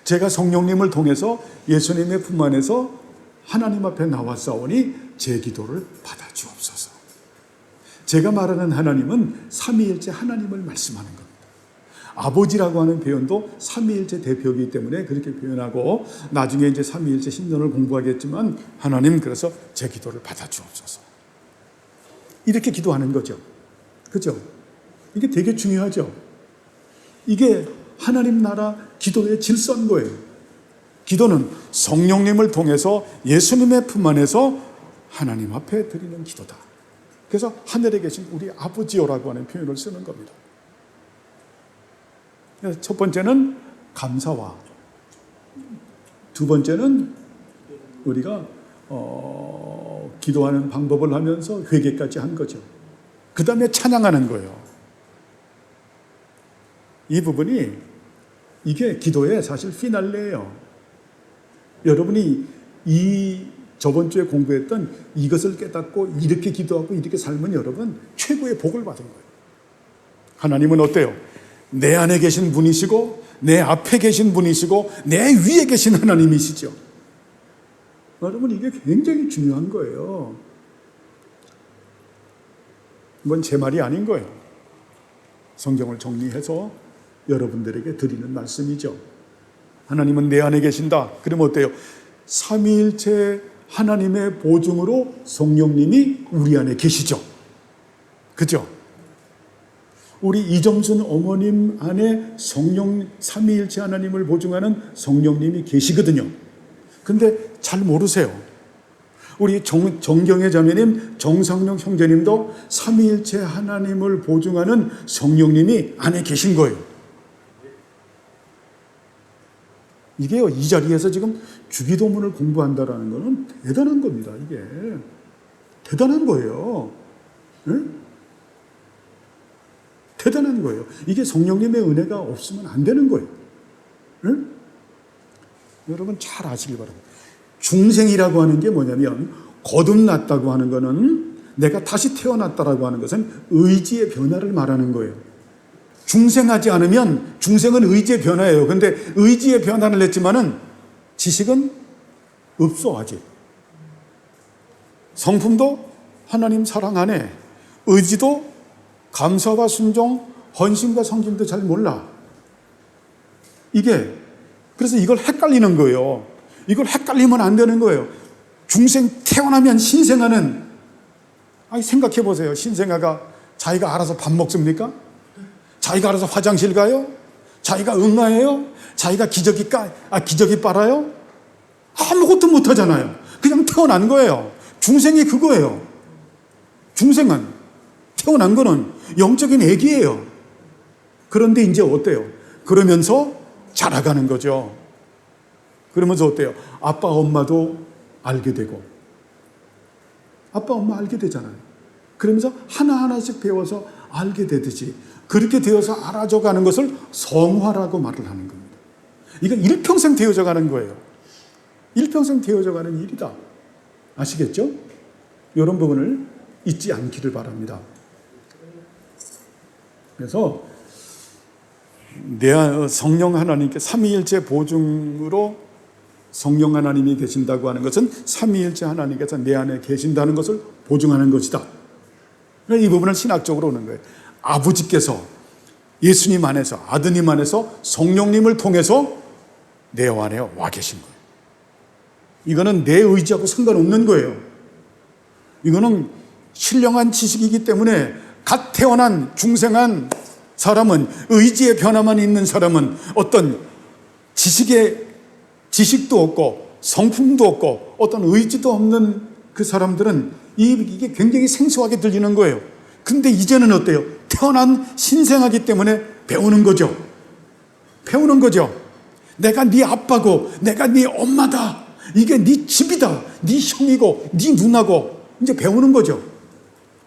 제가 성령님을 통해서 예수님의 품 안에서 하나님 앞에 나왔사오니 제 기도를 받아주옵소서. 제가 말하는 하나님은 삼위일체 하나님을 말씀하는 겁니다. 아버지라고 하는 표현도 삼위일체 대표이기 때문에 그렇게 표현하고, 나중에 이제 삼위일체 신론을 공부하겠지만, 하나님 그래서 제 기도를 받아주옵소서, 이렇게 기도하는 거죠. 그죠? 이게 되게 중요하죠. 이게 하나님 나라 기도의 질서인 거예요. 기도는 성령님을 통해서 예수님의 품 안에서 하나님 앞에 드리는 기도다. 그래서 하늘에 계신 우리 아버지요라고 하는 표현을 쓰는 겁니다. 첫 번째는 감사와, 두 번째는 우리가 기도하는 방법을 하면서 회개까지 한 거죠. 그 다음에 찬양하는 거예요. 이 부분이, 이게 기도의 사실 피날레예요. 여러분이 저번 주에 공부했던 이것을 깨닫고 이렇게 기도하고 이렇게 살면 여러분 최고의 복을 받은 거예요. 하나님은 어때요? 내 안에 계신 분이시고, 내 앞에 계신 분이시고, 내 위에 계신 하나님이시죠. 여러분, 이게 굉장히 중요한 거예요. 이건 제 말이 아닌 거예요. 성경을 정리해서 여러분들에게 드리는 말씀이죠. 하나님은 내 안에 계신다. 그러면 어때요? 삼위일체 하나님의 보증으로 성령님이 우리 안에 계시죠. 그죠? 우리 이정순 어머님 안에 삼위일체 하나님을 보증하는 성령님이 계시거든요. 근데 잘 모르세요. 우리 정경혜 자매님, 정상용 형제님도 삼위일체 하나님을 보증하는 성령님이 안에 계신 거예요. 이게요, 이 자리에서 지금 주기도문을 공부한다라는 거는 대단한 겁니다. 이게 대단한 거예요. 응? 대단한 거예요. 이게 성령님의 은혜가 없으면 안 되는 거예요. 응? 여러분 잘 아시기 바랍니다. 중생이라고 하는 게 뭐냐면, 거듭났다고 하는 거는, 내가 다시 태어났다라고 하는 것은 의지의 변화를 말하는 거예요. 중생하지 않으면, 중생은 의지의 변화예요. 근데 의지의 변화를 했지만은 지식은 없어 아직. 성품도 하나님 사랑 안에, 의지도 감사와 순종, 헌신과 성김도 잘 몰라. 이게, 그래서 이걸 헷갈리는 거예요. 이걸 헷갈리면 안 되는 거예요. 중생 태어나면 신생아는, 생각해 보세요. 신생아가 자기가 알아서 밥 먹습니까? 자기가 알아서 화장실 가요? 자기가 응아해요? 자기가 기저귀 빨아요? 아무것도 못 하잖아요. 그냥 태어난 거예요. 중생이 그거예요. 중생은, 태어난 거는 영적인 애기예요. 그런데 이제 어때요? 그러면서 자라가는 거죠. 그러면서 어때요? 아빠, 엄마도 알게 되고, 아빠, 엄마 알게 되잖아요. 그러면서 하나하나씩 배워서 알게 되듯이, 그렇게 되어서 알아져 가는 것을 성화라고 말을 하는 겁니다. 이건 일평생 되어져 가는 거예요. 일평생 되어져 가는 일이다. 아시겠죠? 이런 부분을 잊지 않기를 바랍니다. 그래서 성령 하나님께 삼위일체 보증으로 성령 하나님이 계신다고 하는 것은 삼위일체 하나님께서 내 안에 계신다는 것을 보증하는 것이다. 이 부분을 신학적으로 오는 거예요. 아버지께서 예수님 안에서, 아드님 안에서, 성령님을 통해서 내 안에 와 계신 거예요. 이거는 내 의지하고 상관없는 거예요. 이거는 신령한 지식이기 때문에, 갓 태어난 중생한 사람은, 의지의 변화만 있는 사람은 어떤 지식도 없고 성품도 없고 어떤 의지도 없는 그 사람들은 이게 굉장히 생소하게 들리는 거예요. 근데 이제는 어때요? 태어난 신생아기 때문에 배우는 거죠. 배우는 거죠. 내가 네 아빠고, 내가 네 엄마다. 이게 네 집이다. 네 형이고, 네 누나고. 이제 배우는 거죠.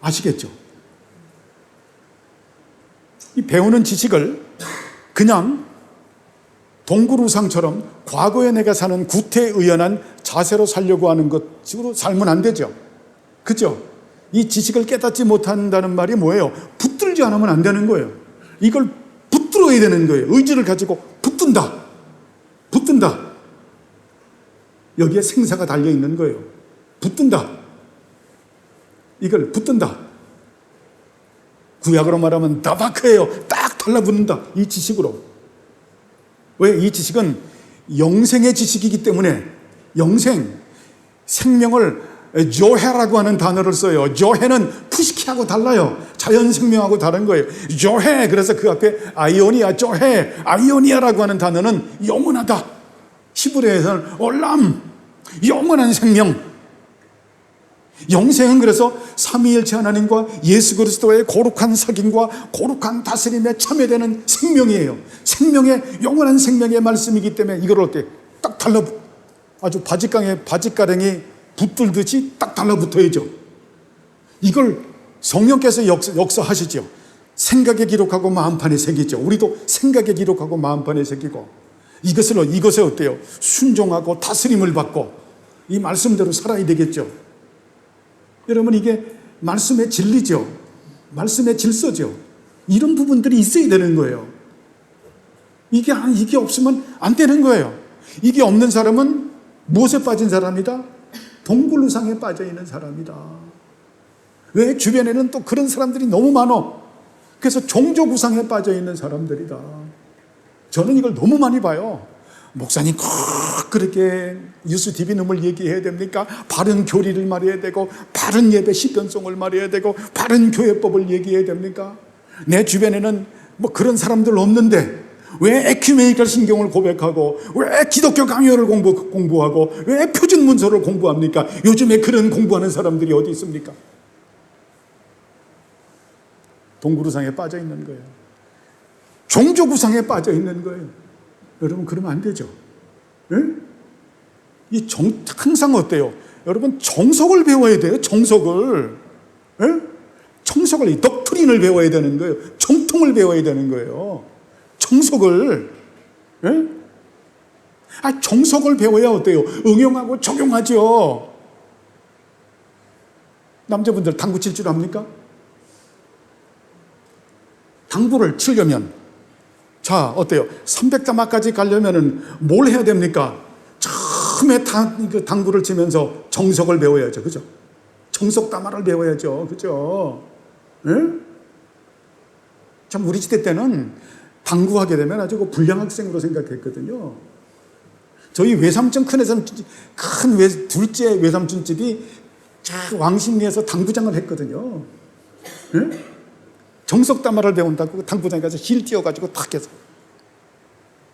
아시겠죠? 이 배우는 지식을 그냥 동굴우상처럼 과거에 내가 사는 구태의연한 자세로 살려고 하는 것으로 살면 안 되죠. 그죠? 이 지식을 깨닫지 못한다는 말이 뭐예요? 붙들지 않으면 안 되는 거예요. 이걸 붙들어야 되는 거예요. 의지를 가지고 붙든다. 붙든다. 여기에 생사가 달려있는 거예요. 붙든다. 이걸 붙든다. 구약으로 말하면 다바크예요. 딱 달라붙는다. 이 지식으로. 왜? 이 지식은 영생의 지식이기 때문에 영생, 생명을 조해라고 하는 단어를 써요. 조해는 푸시키하고 달라요. 자연 생명하고 다른 거예요. 조해. 그래서 그 앞에 아이오니아, 조해, 아이오니아라고 하는 단어는 영원하다. 히브리어에서는 올람, 영원한 생명. 영생은 그래서 삼위일체 하나님과 예수 그리스도의 거룩한 sak임과 거룩한 다스림에 참여되는 생명이에요. 생명의 영원한 생명의 말씀이기 때문에 이걸 어때? 딱 아주 바짓가랭이 붙들듯이 딱 달라붙어야죠. 이걸 성령께서 역사하시죠. 생각에 기록하고 마음판에 새기죠. 우리도 생각에 기록하고 마음판에 새기고 이것에 어때요? 순종하고 다스림을 받고 이 말씀대로 살아야 되겠죠. 여러분, 이게 말씀의 진리죠. 말씀의 질서죠. 이런 부분들이 있어야 되는 거예요. 이게 없으면 안 되는 거예요. 이게 없는 사람은 무엇에 빠진 사람이다? 동굴우상에 빠져 있는 사람이다. 왜? 주변에는 또 그런 사람들이 너무 많아. 그래서 종족우상에 빠져 있는 사람들이다. 저는 이걸 너무 많이 봐요. 목사님 꼭 그렇게 유스디비눔을 얘기해야 됩니까? 바른 교리를 말해야 되고 바른 예배 시편송을 말해야 되고 바른 교회법을 얘기해야 됩니까? 내 주변에는 뭐 그런 사람들 없는데 왜 에큐메니컬 신경을 고백하고 왜 기독교 강요를 공부하고 왜 표준 문서를 공부합니까? 요즘에 그런 공부하는 사람들이 어디 있습니까? 동굴우상에 빠져 있는 거예요. 종족우상에 빠져 있는 거예요. 여러분, 그러면 안 되죠. 예? 항상 어때요? 여러분, 정석을 배워야 돼요. 정석을. 예? 정석을, 독트린을 배워야 되는 거예요. 정통을 배워야 되는 거예요. 정석을. 예? 정석을 배워야 어때요? 응용하고 적용하죠. 남자분들 당구 칠 줄 압니까? 당구를 치려면 자, 어때요? 300다마까지 가려면은 뭘 해야 됩니까? 처음에 당구를 치면서 정석을 배워야죠. 그죠? 정석다마를 배워야죠. 그죠? 예? 참, 우리 시대 때는 당구하게 되면 아주 불량 학생으로 생각했거든요. 저희 외삼촌 둘째 외삼촌 집이 왕십리에서 당구장을 했거든요. 예? 정석다마를 배운다고 당구장에 가서 힐 띄워가지고 탁 해서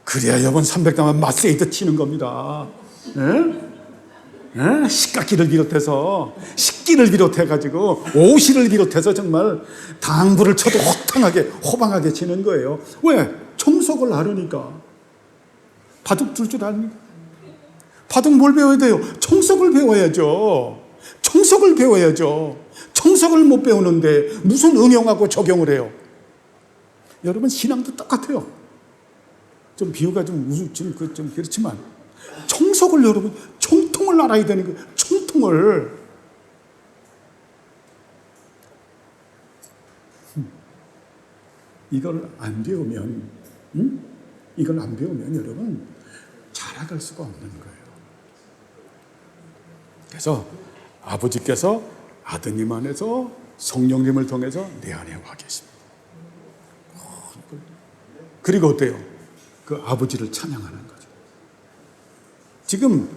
그래야 여번 300다마 마세이드 치는 겁니다. 예? 식각기를 비롯해서 식기를 비롯해가지고 오시를 비롯해서 정말 당구를 쳐도 호방하게 치는 거예요. 왜? 정석을 알으니까. 바둑 둘 줄 아닙니까? 바둑 뭘 배워야 돼요? 정석을 배워야죠. 정석을 배워야죠. 정석을 못 배우는데 무슨 응용하고 적용을 해요? 여러분, 신앙도 똑같아요. 좀 비유가 좀 그렇지만 정석을 여러분, 정통을 알아야 되는 거예요. 정통을. 이걸 안 배우면 여러분 자라갈 수가 없는 거예요. 그래서 아버지께서 아드님 안에서 성령님을 통해서 내 안에 와 계십니다. 그리고 어때요? 그 아버지를 찬양하는 거죠. 지금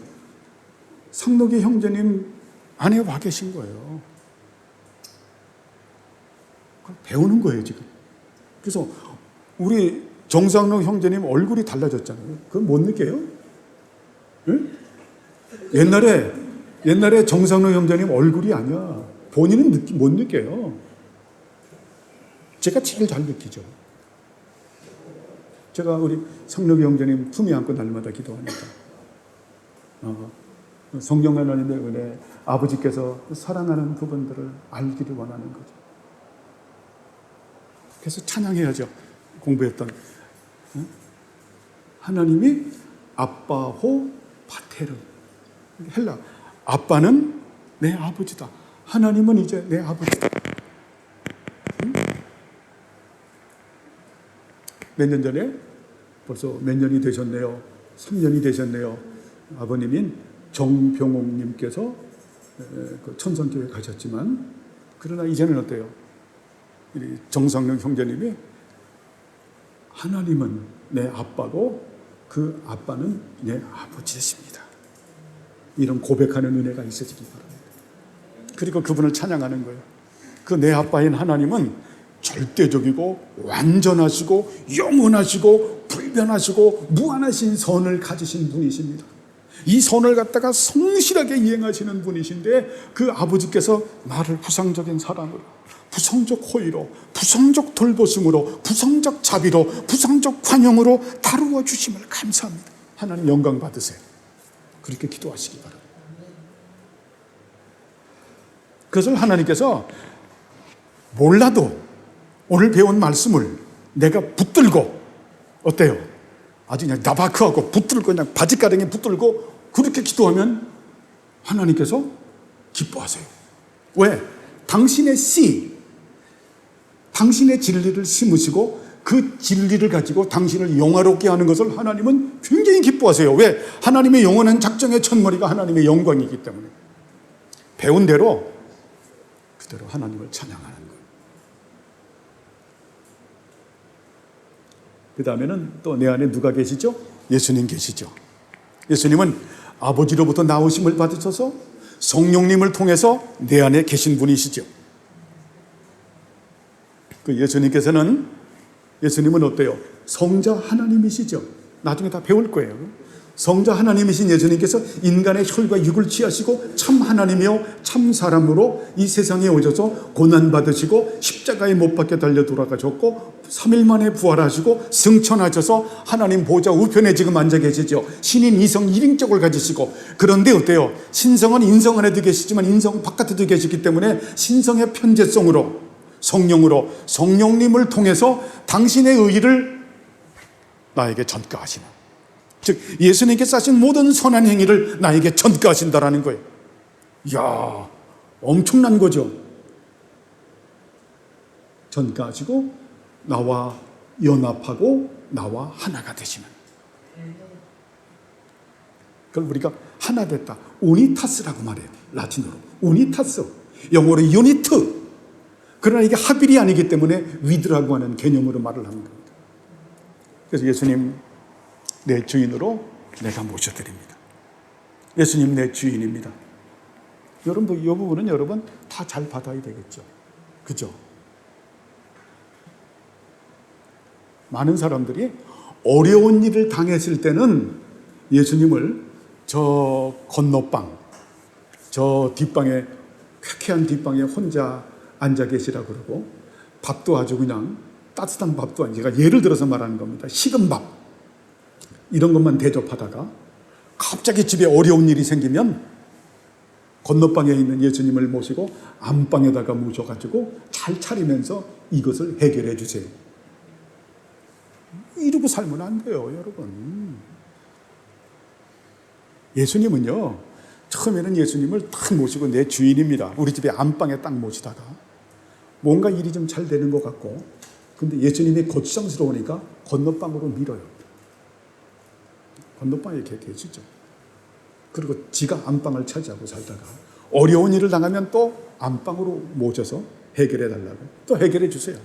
상록이 형제님 안에 와 계신 거예요. 그걸 배우는 거예요, 지금. 그래서 우리 정상록 형제님 얼굴이 달라졌잖아요. 그걸 못 느껴요? 응? 옛날에 정상록 형제님 얼굴이 아니야. 본인은 못 느껴요. 제가 제일 잘 느끼죠. 제가 우리 상록이 형제님 품에 안고 날마다 기도하니까 성령 하나님의 은혜, 아버지께서 사랑하는 부분들을 알기를 원하는 거죠. 그래서 찬양해야죠. 공부했던 하나님이 아빠호 파테르, 헬라 아빠는 내 아버지다. 하나님은 이제 내 아버지다. 몇 년 전에 벌써 몇 년이 되셨네요. 3년이 되셨네요. 아버님인 정병옥님께서 그 천성교회 가셨지만 그러나 이제는 어때요? 우리 정성령 형제님이 하나님은 내 아빠고 그 아빠는 내 아버지이십니다. 이런 고백하는 은혜가 있어지기 바랍니다. 그리고 그분을 찬양하는 거예요. 그 내 아빠인 하나님은 절대적이고 완전하시고 영원하시고 불변하시고 무한하신 선을 가지신 분이십니다. 이 선을 갖다가 성실하게 이행하시는 분이신데 그 아버지께서 나를 부상적인 사랑으로, 부성적 호의로, 부성적 돌보심으로, 부성적 자비로, 부성적 관용으로 다루어 주심을 감사합니다. 하나님 영광 받으세요. 그렇게 기도하시기 바랍니다. 그것을 하나님께서 몰라도 오늘 배운 말씀을 내가 붙들고, 어때요? 아주 그냥 나바크하고 붙들고 그냥 바지가랑에 붙들고 그렇게 기도하면 하나님께서 기뻐하세요. 왜? 당신의 씨, 당신의 진리를 심으시고 그 진리를 가지고 당신을 영화롭게 하는 것을 하나님은 굉장히 기뻐하세요. 왜? 하나님의 영원한 작정의 첫머리가 하나님의 영광이기 때문에. 배운 대로 그대로 하나님을 찬양하는 거예요. 그 다음에는 또 내 안에 누가 계시죠? 예수님 계시죠. 예수님은 아버지로부터 나오심을 받으셔서 성령님을 통해서 내 안에 계신 분이시죠. 그 예수님은 어때요? 성자 하나님이시죠. 나중에 다 배울 거예요. 성자 하나님이신 예수님께서 인간의 혈과 육을 취하시고 참 하나님이요 참 사람으로 이 세상에 오셔서 고난받으시고 십자가에 못 박혀 달려 돌아가셨고 3일 만에 부활하시고 승천하셔서 하나님 보좌 우편에 지금 앉아 계시죠. 신인 이성 1인격을 가지시고, 그런데 어때요? 신성은 인성 안에도 계시지만 인성 바깥에도 계시기 때문에 신성의 편재성으로 성령으로 성령님을 통해서 당신의 의의를 나에게 전가하시는, 즉 예수님께서 하신 모든 선한 행위를 나에게 전가하신다라는 거예요. 이야, 엄청난 거죠. 전가하시고 나와 연합하고 나와 하나가 되시는, 그걸 우리가 하나 됐다, 우니타스라고 말해요. 라틴어로 우니타스, 영어로 유니트. 그러나 이게 합일이 아니기 때문에 위드라고 하는 개념으로 말을 하는 겁니다. 그래서 예수님 내 주인으로 내가 모셔드립니다. 예수님 내 주인입니다. 여러분, 이 부분은 여러분 다 잘 받아야 되겠죠. 그죠? 많은 사람들이 어려운 일을 당했을 때는 예수님을 저 건너방, 저 뒷방에, 쾌쾌한 뒷방에 혼자 앉아 계시라고 그러고, 밥도 아주 그냥 따뜻한 밥도 아니고, 제가 예를 들어서 말하는 겁니다. 식은 밥 이런 것만 대접하다가 갑자기 집에 어려운 일이 생기면 건너방에 있는 예수님을 모시고 안방에다가 모셔가지고 잘 차리면서 이것을 해결해 주세요. 이러고 살면 안 돼요, 여러분. 예수님은요, 처음에는 예수님을 딱 모시고 내 주인입니다. 우리 집에 안방에 딱 모시다가 뭔가 일이 좀 잘 되는 것 같고, 근데 예수님이 고추장스러우니까 건너방으로 밀어요. 건너방에 이렇게 계시죠. 그리고 지가 안방을 차지하고 살다가 어려운 일을 당하면 또 안방으로 모셔서 해결해 달라고, 또 해결해 주세요.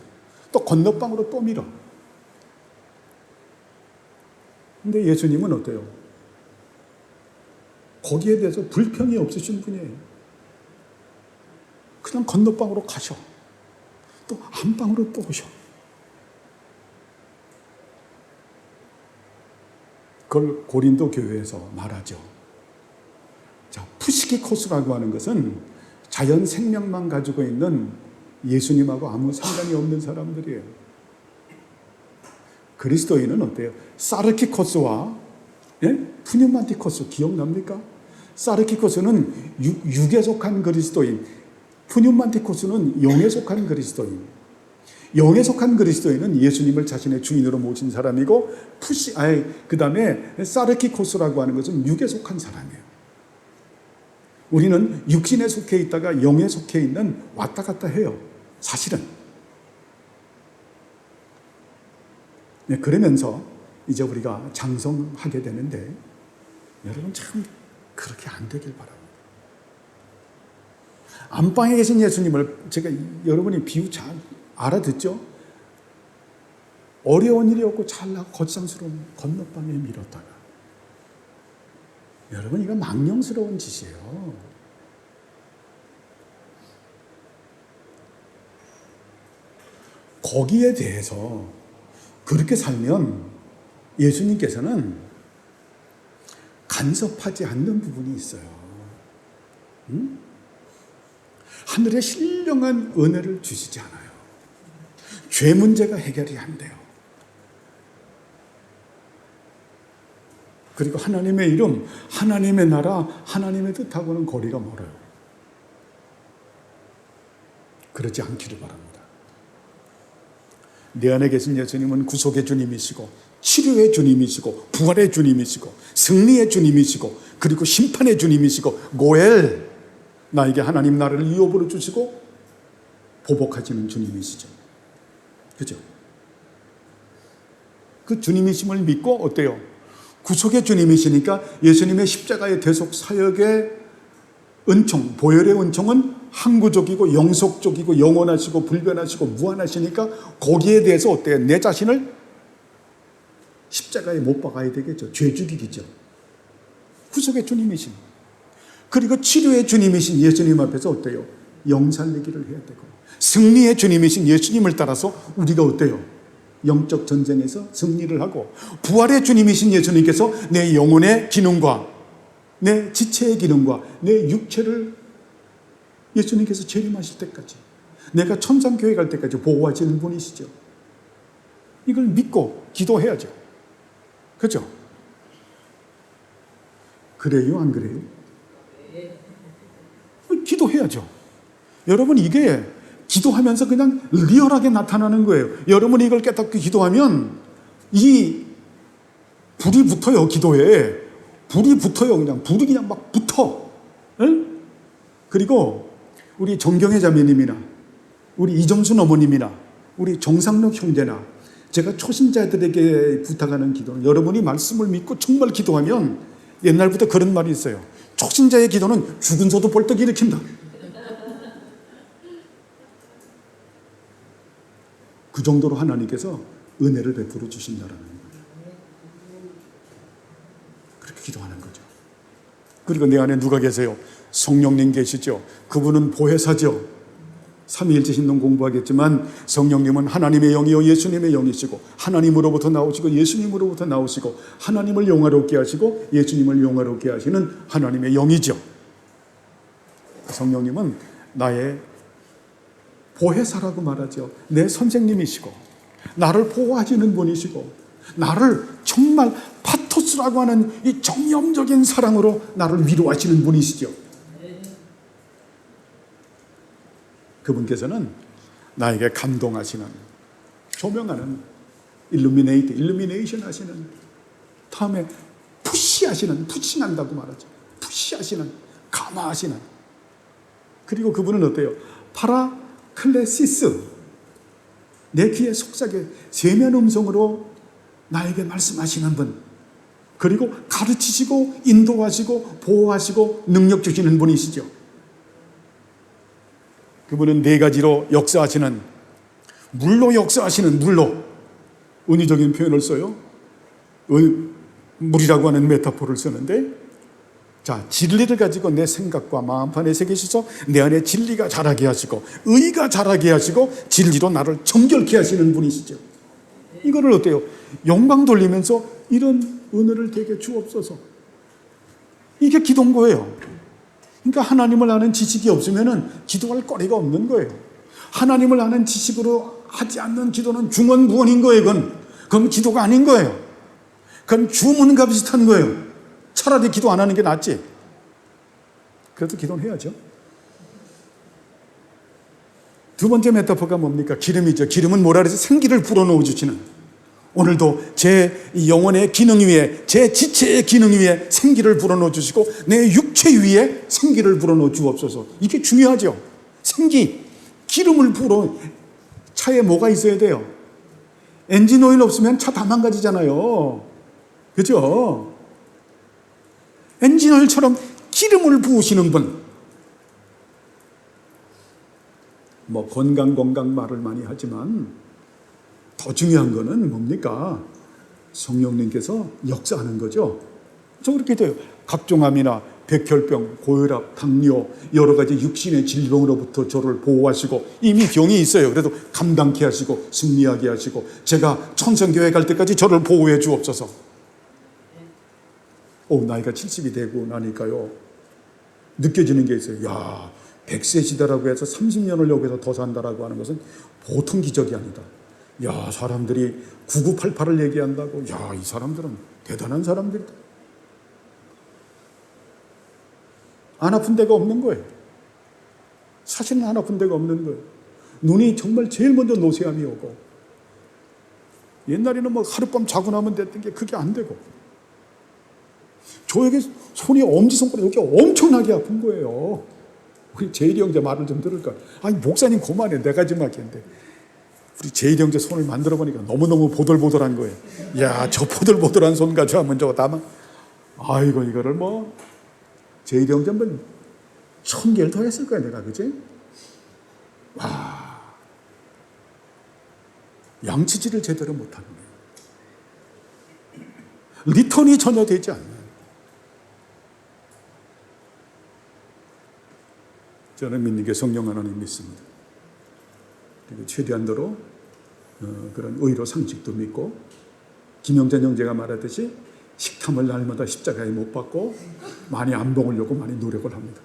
또 건너방으로 또 밀어. 근데 예수님은 어때요? 거기에 대해서 불평이 없으신 분이에요. 그냥 건너방으로 가셔. 또 안방으로 또 오셔. 그걸 고린도 교회에서 말하죠. 자, 푸시키코스라고 하는 것은 자연 생명만 가지고 있는 예수님하고 아무 상관이 없는 사람들이에요. 그리스도인은 어때요? 사르키코스와 푸뉴만티코스 기억납니까? 사르키코스는 육에 속한 그리스도인, 푸뉴만티코스는 영에 속한 그리스도인. 영에 속한 그리스도인은 예수님을 자신의 주인으로 모신 사람이고, 그 다음에 사르키코스라고 하는 것은 육에 속한 사람이에요. 우리는 육신에 속해 있다가 영에 속해 있는 왔다 갔다 해요, 사실은. 네, 그러면서 이제 우리가 장성하게 되는데, 여러분 참 그렇게 안 되길 바랍니다. 안방에 계신 예수님을 제가 여러분이 비유 잘 알아듣죠? 어려운 일이 없고 잘나고 거창스러운 건너방에 밀었다가. 여러분, 이거 망령스러운 짓이에요. 거기에 대해서 그렇게 살면 예수님께서는 간섭하지 않는 부분이 있어요. 하늘의 신령한 은혜를 주시지 않아요. 죄 문제가 해결이 안 돼요. 그리고 하나님의 이름, 하나님의 나라, 하나님의 뜻하고는 거리가 멀어요. 그러지 않기를 바랍니다. 내 안에 계신 예수님은 구속의 주님이시고 치료의 주님이시고 부활의 주님이시고 승리의 주님이시고 그리고 심판의 주님이시고 고엘, 나에게 하나님 나라를 유업으로 주시고 보복하시는 주님이시죠. 그죠? 그 주님이심을 믿고 어때요? 구속의 주님이시니까 예수님의 십자가의 대속 사역의 은총, 보혈의 은총은 항구적이고 영속적이고 영원하시고 불변하시고 무한하시니까 거기에 대해서 어때요? 내 자신을 십자가에 못 박아야 되겠죠. 죄 죽이기죠. 구속의 주님이신, 그리고 치료의 주님이신 예수님 앞에서 어때요? 영살리기를 해야 되고, 승리의 주님이신 예수님을 따라서 우리가 어때요? 영적 전쟁에서 승리를 하고, 부활의 주님이신 예수님께서 내 영혼의 기능과 내 지체의 기능과 내 육체를 예수님께서 재림하실 때까지, 내가 천상교회 갈 때까지 보호하시는 분이시죠. 이걸 믿고 기도해야죠. 그렇죠? 그래요, 안 그래요? 기도해야죠. 여러분, 이게 기도하면서 그냥 리얼하게 나타나는 거예요. 여러분이 이걸 깨닫고 기도하면 이 불이 붙어요. 기도에 불이 붙어요. 불이 그냥 막 붙어. 응? 그리고 우리 정경혜 자매님이나 우리 이정순 어머님이나 우리 정상록 형제나 제가 초신자들에게 부탁하는 기도는, 여러분이 말씀을 믿고 정말 기도하면, 옛날부터 그런 말이 있어요. 초신자의 기도는 죽은 소도 벌떡 일으킨다. 그 정도로 하나님께서 은혜를 베풀어 주신다라는 거예요. 그렇게 기도하는 거죠. 그리고 내 안에 누가 계세요? 성령님 계시죠. 그분은 보혜사죠. 삼위일체 신론 공부하겠지만 성령님은 하나님의 영이요 예수님의 영이시고, 하나님으로부터 나오시고 예수님으로부터 나오시고, 하나님을 영화롭게 하시고 예수님을 영화롭게 하시는 하나님의 영이죠. 성령님은 나의 보혜사라고 말하죠. 내 선생님이시고 나를 보호하시는 분이시고, 나를 정말 파토스라고 하는 이 정념적인 사랑으로 나를 위로하시는 분이시죠. 그분께서는 나에게 감동하시는, 조명하는, 일루미네이션 하시는, 다음에 푸시한다고 말하죠. 푸시하시는, 감화하시는. 그리고 그분은 어때요? 파라클레시스, 내 귀에 속삭여 세면 음성으로 나에게 말씀하시는 분, 그리고 가르치시고 인도하시고 보호하시고 능력 주시는 분이시죠. 그분은 네 가지로 역사하시는, 물로 역사하시는, 물로 은유적인 표현을 써요. 물이라고 하는 메타포를 쓰는데, 자, 진리를 가지고 내 생각과 마음판에 새기셔서 내 안에 진리가 자라게 하시고 의가 자라게 하시고 진리로 나를 정결케 하시는 분이시죠. 이거를 어때요? 영광 돌리면서 이런 은혜를 되게 주옵소서. 이게 기도인 거예요. 그러니까 하나님을 아는 지식이 없으면 기도할 거리가 없는 거예요. 하나님을 아는 지식으로 하지 않는 기도는 중언부언인 거예요. 그건 기도가 아닌 거예요. 그건 주문과 비슷한 거예요. 차라리 기도 안 하는 게 낫지. 그래도 기도는 해야죠. 두 번째 메타포가 뭡니까? 기름이죠. 기름은 뭐라 그래서 생기를 불어넣어 주시는, 오늘도 제 영혼의 기능 위에, 제 지체의 기능 위에 생기를 불어넣어 주시고 내 육체 위에 생기를 불어넣어 주옵소서. 이게 중요하죠. 생기, 기름을 차에 뭐가 있어야 돼요? 엔진 오일 없으면 차 다 망가지잖아요. 그죠? 엔진 오일처럼 기름을 부으시는 분, 뭐 건강 말을 많이 하지만 더 중요한 거는 뭡니까? 성령님께서 역사하는 거죠. 저 그렇게 돼요. 각종암이나 백혈병, 고혈압, 당뇨, 여러 가지 육신의 질병으로부터 저를 보호하시고, 이미 병이 있어요. 그래도 감당케 하시고 승리하게 하시고, 제가 천성교회 갈 때까지 저를 보호해 주옵소서. 나이가 70이 되고 나니까요, 느껴지는 게 있어요. 야, 100세 시대라고 해서 30년을 여기서 더 산다라고 하는 것은 보통 기적이 아니다. 야, 사람들이 9988을 얘기한다고. 야, 이 사람들은 대단한 사람들이다. 안 아픈 데가 없는 거예요. 사실은 안 아픈 데가 없는 거예요. 눈이 정말 제일 먼저 노쇠함이 오고, 옛날에는 뭐 하룻밤 자고 나면 됐던 게 그게 안 되고, 저 여기 손이 엄지손가락 여기 엄청나게 아픈 거예요. 우리 제일이 형제 말을 좀 들을까? 아니, 목사님 그만해. 내가 좀 하겠는데. 우리 제일이 형제 손을 만들어 보니까 너무너무 보들보들한 거예요. 야, 저 보들보들한 손 가지고 하면 저거 다만, 아이고, 이거를 뭐, 제일이 형제 한번 1000개를 더 했을 거야, 내가. 그지? 와. 양치질을 제대로 못하는 거예요. 리턴이 전혀 되지 않는. 저는 믿는 게 성령 하나님 믿습니다. 그리고 최대한도로 그런 의로 상식도 믿고, 김영찬 형제가 말하듯이 식탐을 날마다 십자가에 못 박고 많이 안 먹으려고 많이 노력을 합니다.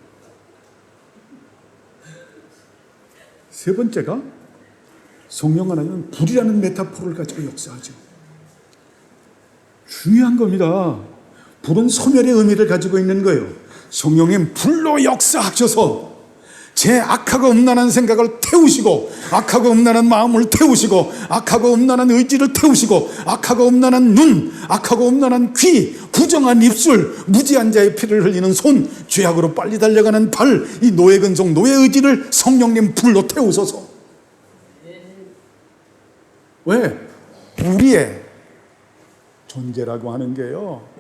세 번째가, 성령 하나님은 불이라는 메타포를 가지고 역사하죠. 중요한 겁니다. 불은 소멸의 의미를 가지고 있는 거예요. 성령님 불로 역사하셔서 제 악하고 음란한 생각을 태우시고, 악하고 음란한 마음을 태우시고, 악하고 음란한 의지를 태우시고, 악하고 음란한 눈, 악하고 음란한 귀, 부정한 입술, 무지한 자의 피를 흘리는 손, 죄악으로 빨리 달려가는 발, 이 노예 근성, 노예 의지를 성령님 불로 태우소서. 왜? 불의의 존재라고 하는 게요,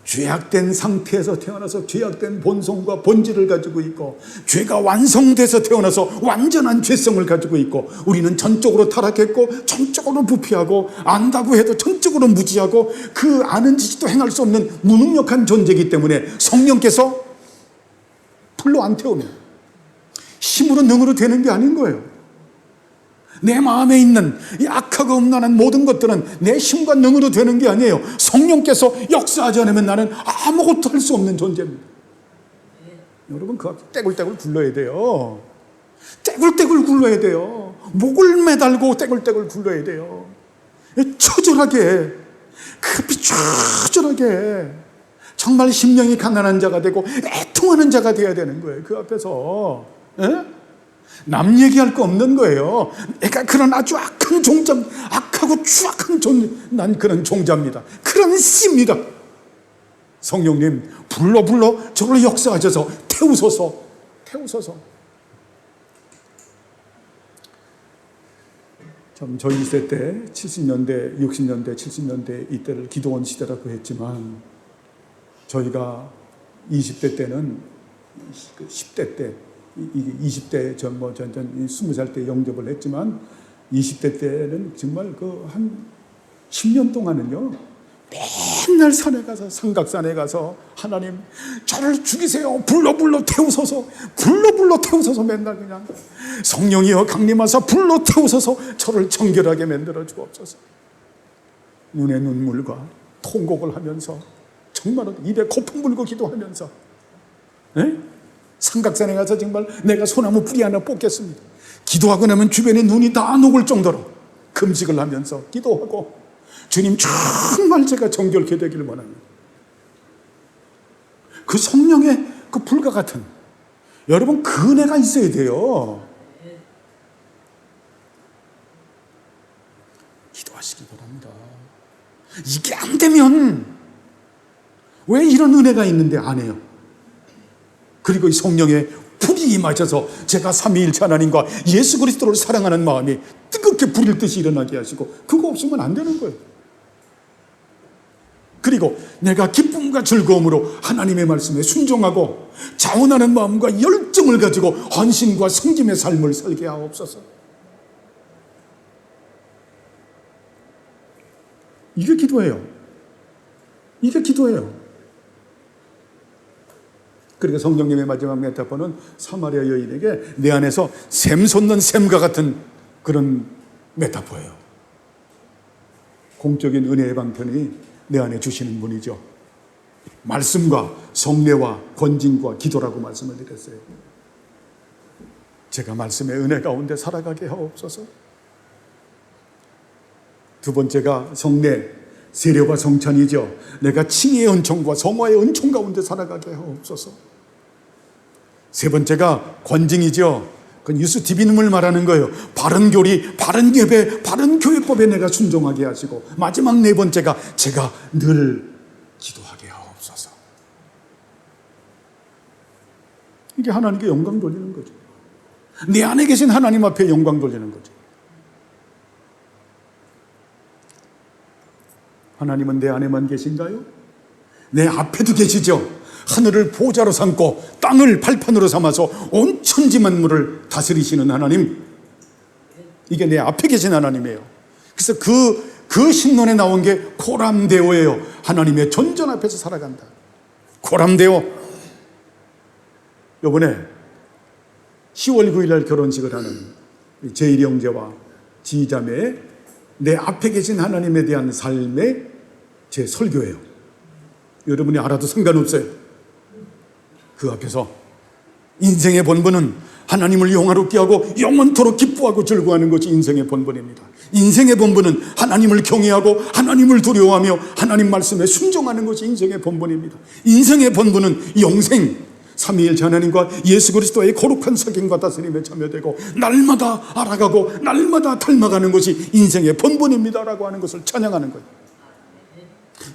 죄악된 상태에서 태어나서 죄악된 본성과 본질을 가지고 있고, 죄가 완성돼서 태어나서 완전한 죄성을 가지고 있고, 우리는 전적으로 타락했고 전적으로 부패하고, 안다고 해도 전적으로 무지하고, 그 아는 짓도 행할 수 없는 무능력한 존재이기 때문에 성령께서 불로 안 태우면 힘으로 능으로 되는 게 아닌 거예요. 내 마음에 있는 이 악하고 음란한 모든 것들은 내 힘과 능으로 되는 게 아니에요. 성령께서 역사하지 않으면 나는 아무것도 할 수 없는 존재입니다. 여러분, 그 앞에 떼굴떼굴 굴러야 돼요. 떼굴떼굴 굴러야 돼요. 목을 매달고 떼굴떼굴 굴러야 돼요. 처절하게, 그 앞이 처절하게, 정말 심령이 가난한 자가 되고 애통하는 자가 되어야 되는 거예요. 그 앞에서. 남 얘기할 거 없는 거예요. 내가 그런 아주 악한 종자, 악하고 추악한 난 그런 종자입니다. 그런 씨입니다. 성령님 불러 저를 역사하셔서 태우소서. 참, 저희 세대 때 70년대, 60년대, 70년대 이때를 기도원 시대라고 했지만, 저희가 20대 때는 10대 때, 20대 20살 때 영접을 했지만, 20대 때는 정말 한 10년 동안은요, 맨날 산에 가서, 삼각산에 가서, 하나님 저를 죽이세요, 불러 태우소서, 불러 태우소서, 맨날 그냥 성령이여 강림하사 불러 태우소서, 저를 정결하게 만들어 주옵소서. 눈에 눈물과 통곡을 하면서, 정말 입에 거품 불고 기도하면서, 삼각산에 가서 정말 내가 소나무 뿌리 하나 뽑겠습니다. 기도하고 나면 주변에 눈이 다 녹을 정도로 금식을 하면서 기도하고, 주님 정말 제가 정결케 되기를 원합니다. 그 성령의 그 불과 같은, 여러분, 그 은혜가 있어야 돼요. 기도하시기 바랍니다. 이게 안 되면 왜 이런 은혜가 있는데 안 해요? 그리고 이 성령의 불이 임하셔서 제가 삼위일체 하나님과 예수 그리스도를 사랑하는 마음이 뜨겁게 불일 듯이 일어나게 하시고, 그거 없으면 안 되는 거예요. 그리고 내가 기쁨과 즐거움으로 하나님의 말씀에 순종하고 자원하는 마음과 열정을 가지고 헌신과 성짐의 삶을 살게 하옵소서. 이게 기도예요. 이게 기도예요. 그러니까 성령님의 마지막 메타포는 사마리아 여인에게 내 안에서 샘 솟는 샘과 같은 그런 메타포예요. 공적인 은혜의 방편이 내 안에 주시는 분이죠. 말씀과 성례와 권징과 기도라고 말씀을 드렸어요. 제가 말씀의 은혜 가운데 살아가게 하옵소서. 두 번째가 성례, 세례와 성찬이죠. 내가 칭의의 은총과 성화의 은총 가운데 살아가게 하옵소서. 세 번째가 권징이죠. 그건 유스티비눔을 말하는 거예요. 바른 교리, 바른 예배, 바른 교회법에 내가 순종하게 하시고, 마지막 네 번째가 제가 늘 기도하게 하옵소서. 이게 하나님께 영광 돌리는 거죠. 내 안에 계신 하나님 앞에 영광 돌리는 거죠. 하나님은 내 안에만 계신가요? 내 앞에도 계시죠. 하늘을 보좌로 삼고 땅을 발판으로 삼아서 온 천지 만물을 다스리시는 하나님, 이게 내 앞에 계신 하나님이에요. 그래서 그 신론에 나온 게 코람데오예요. 하나님의 존전 앞에서 살아간다. 코람데오. 이번에 10월 9일 날 결혼식을 하는 제1 형제와 지자매의 내 앞에 계신 하나님에 대한 삶의 제 설교예요. 여러분이 알아도 상관없어요. 그 앞에서 인생의 본분은 하나님을 영화롭게 하고 영원토록 기뻐하고 즐거워하는 것이 인생의 본분입니다. 인생의 본분은 하나님을 경외하고 하나님을 두려워하며 하나님 말씀에 순종하는 것이 인생의 본분입니다. 인생의 본분은 영생, 삼위일체 하나님과 예수 그리스도의 거룩한 사귐과 다스림에 참여되고 날마다 알아가고 날마다 닮아가는 것이 인생의 본분입니다라고 하는 것을 찬양하는 거예요.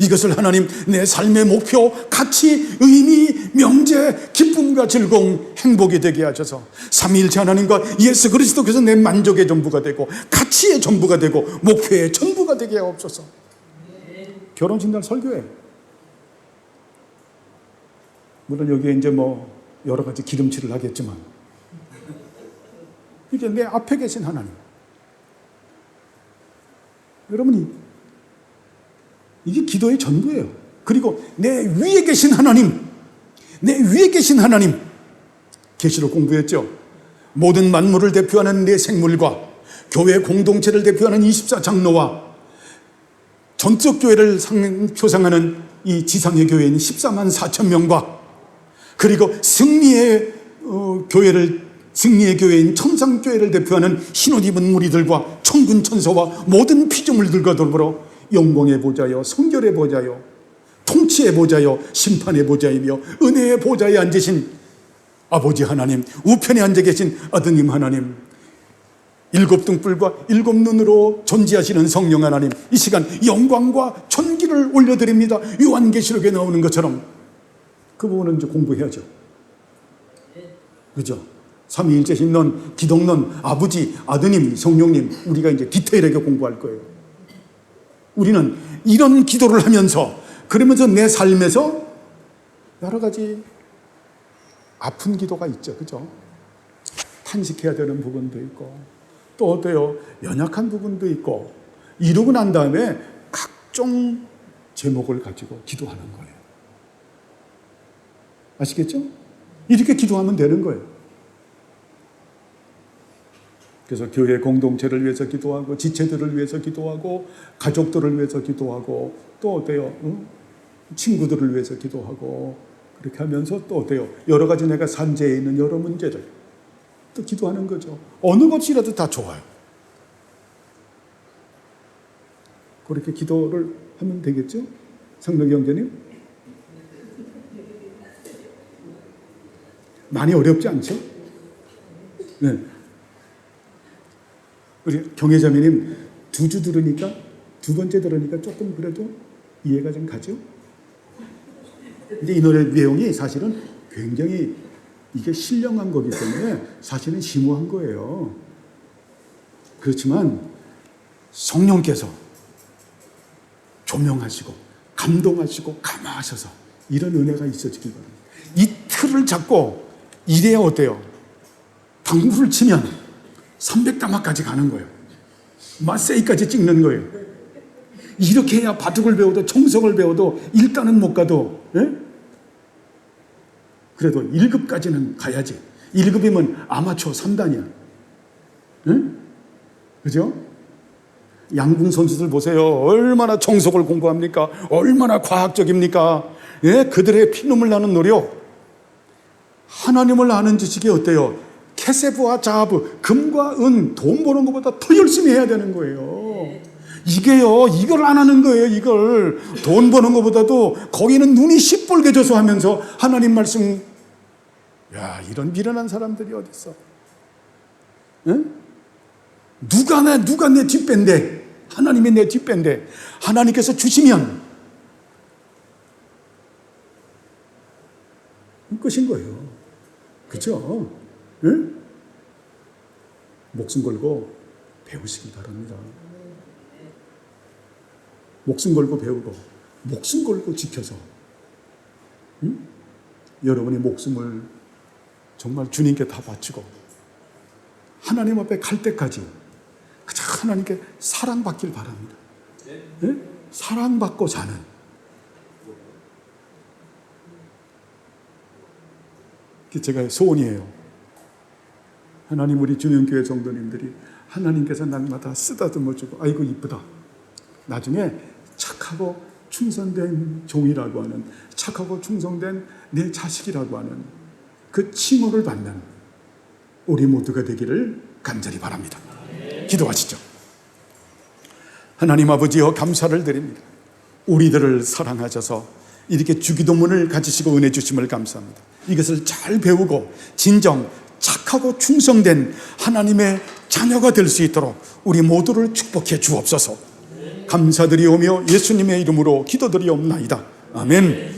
이것을 하나님, 내 삶의 목표, 가치, 의미, 명제, 기쁨과 즐거움, 행복이 되게 하셔서 삼위일체 하나님과 예수 그리스도께서 내 만족의 전부가 되고 가치의 전부가 되고 목표의 전부가 되게 하옵소서. 결혼식 날 설교예요. 물론 여기에 이제 뭐 여러 가지 기름칠을 하겠지만 이게 내 앞에 계신 하나님, 여러분이 이게 기도의 전부예요. 그리고 내 위에 계신 하나님, 내 위에 계신 하나님, 계시록 공부했죠. 모든 만물을 대표하는 내 생물과 교회 공동체를 대표하는 24장로와 전적 교회를 표상하는 이 지상의 교회인 14만 4천 명과 그리고 승리의 교회인 천상교회를 대표하는 흰옷 입은 무리들과 천군 천사와 모든 피조물들과 더불어 영광의 보좌여, 성결의 보좌여, 통치의 보좌여, 심판의 보좌이며 은혜의 보좌에 앉으신 아버지 하나님, 우편에 앉아 계신 아드님 하나님, 일곱 등불과 일곱 눈으로 존재하시는 성령 하나님, 이 시간 영광과 존귀를 올려드립니다. 요한계시록에 나오는 것처럼 그 부분은 이제 공부해야죠. 그죠? 삼위일체 신론, 기독론, 아버지, 아드님, 성령님, 우리가 이제 디테일하게 공부할 거예요. 우리는 이런 기도를 하면서, 그러면서 내 삶에서 여러 가지 아픈 기도가 있죠. 그죠? 탄식해야 되는 부분도 있고, 또 어때요? 연약한 부분도 있고, 이루고 난 다음에 각종 제목을 가지고 기도하는 거예요. 아시겠죠? 이렇게 기도하면 되는 거예요. 그래서 교회 공동체를 위해서 기도하고, 지체들을 위해서 기도하고, 가족들을 위해서 기도하고, 또 어때요? 친구들을 위해서 기도하고, 그렇게 하면서 또 어때요? 여러 가지 내가 산재에 있는 여러 문제를 또 기도하는 거죠. 어느 것이라도 다 좋아요. 그렇게 기도를 하면 되겠죠? 상덕이 형제님? 많이 어렵지 않죠? 네. 우리 경혜자매님 두 주 들으니까, 두 번째 들으니까 조금 그래도 이해가 좀 가죠? 근데 이 노래 내용이 사실은 굉장히 이게 신령한 거기 때문에 사실은 심오한 거예요. 그렇지만 성령께서 조명하시고 감동하시고 감화하셔서 이런 은혜가 있어지길 바랍니다. 이 틀을 잡고 이래야 어때요? 당구를 치면 300다마까지 가는 거예요. 마세이까지 찍는 거예요. 이렇게 해야 바둑을 배워도 청성을 배워도 일단은 못 가도, 예? 그래도 1급까지는 가야지. 1급이면 아마추어 3단이야. 예? 그죠? 양궁 선수들 보세요. 얼마나 정석을 공부합니까? 얼마나 과학적입니까? 예? 그들의 피눈물 나는 노력. 하나님을 아는 지식이 어때요? 케세프와 자하브, 금과 은, 돈 버는 것보다 더 열심히 해야 되는 거예요. 이게요, 이걸 안 하는 거예요, 이걸. 돈 버는 것보다도 거기는 눈이 시뻘개져서 하면서 하나님 말씀, 야, 이런 미련한 사람들이 어딨어? 응? 누가 내 뒷배인데, 하나님이 내 뒷배인데, 하나님께서 주시면 끝인 거예요. 그죠? 응? 목숨 걸고 배우시기 바랍니다. 목숨 걸고 배우고, 목숨 걸고 지켜서, 응? 여러분의 목숨을 정말 주님께 다 바치고, 하나님 앞에 갈 때까지 그저 하나님께 사랑받길 바랍니다. 네? 사랑받고 사는. 그게 제가 소원이에요. 하나님, 우리 주님교회 성도님들이 하나님께서 날마다 쓰다듬어주고, 아이고 이쁘다. 나중에 착하고 충성된 종이라고 하는, 착하고 충성된 내 자식이라고 하는 그 칭호를 받는 우리 모두가 되기를 간절히 바랍니다. 기도하시죠. 하나님 아버지여, 감사를 드립니다. 우리들을 사랑하셔서 이렇게 주기도문을 가지시고 은혜 주심을 감사합니다. 이것을 잘 배우고 진정 착하고 충성된 하나님의 자녀가 될 수 있도록 우리 모두를 축복해 주옵소서. 감사드리오며 예수님의 이름으로 기도드리옵나이다. 아멘.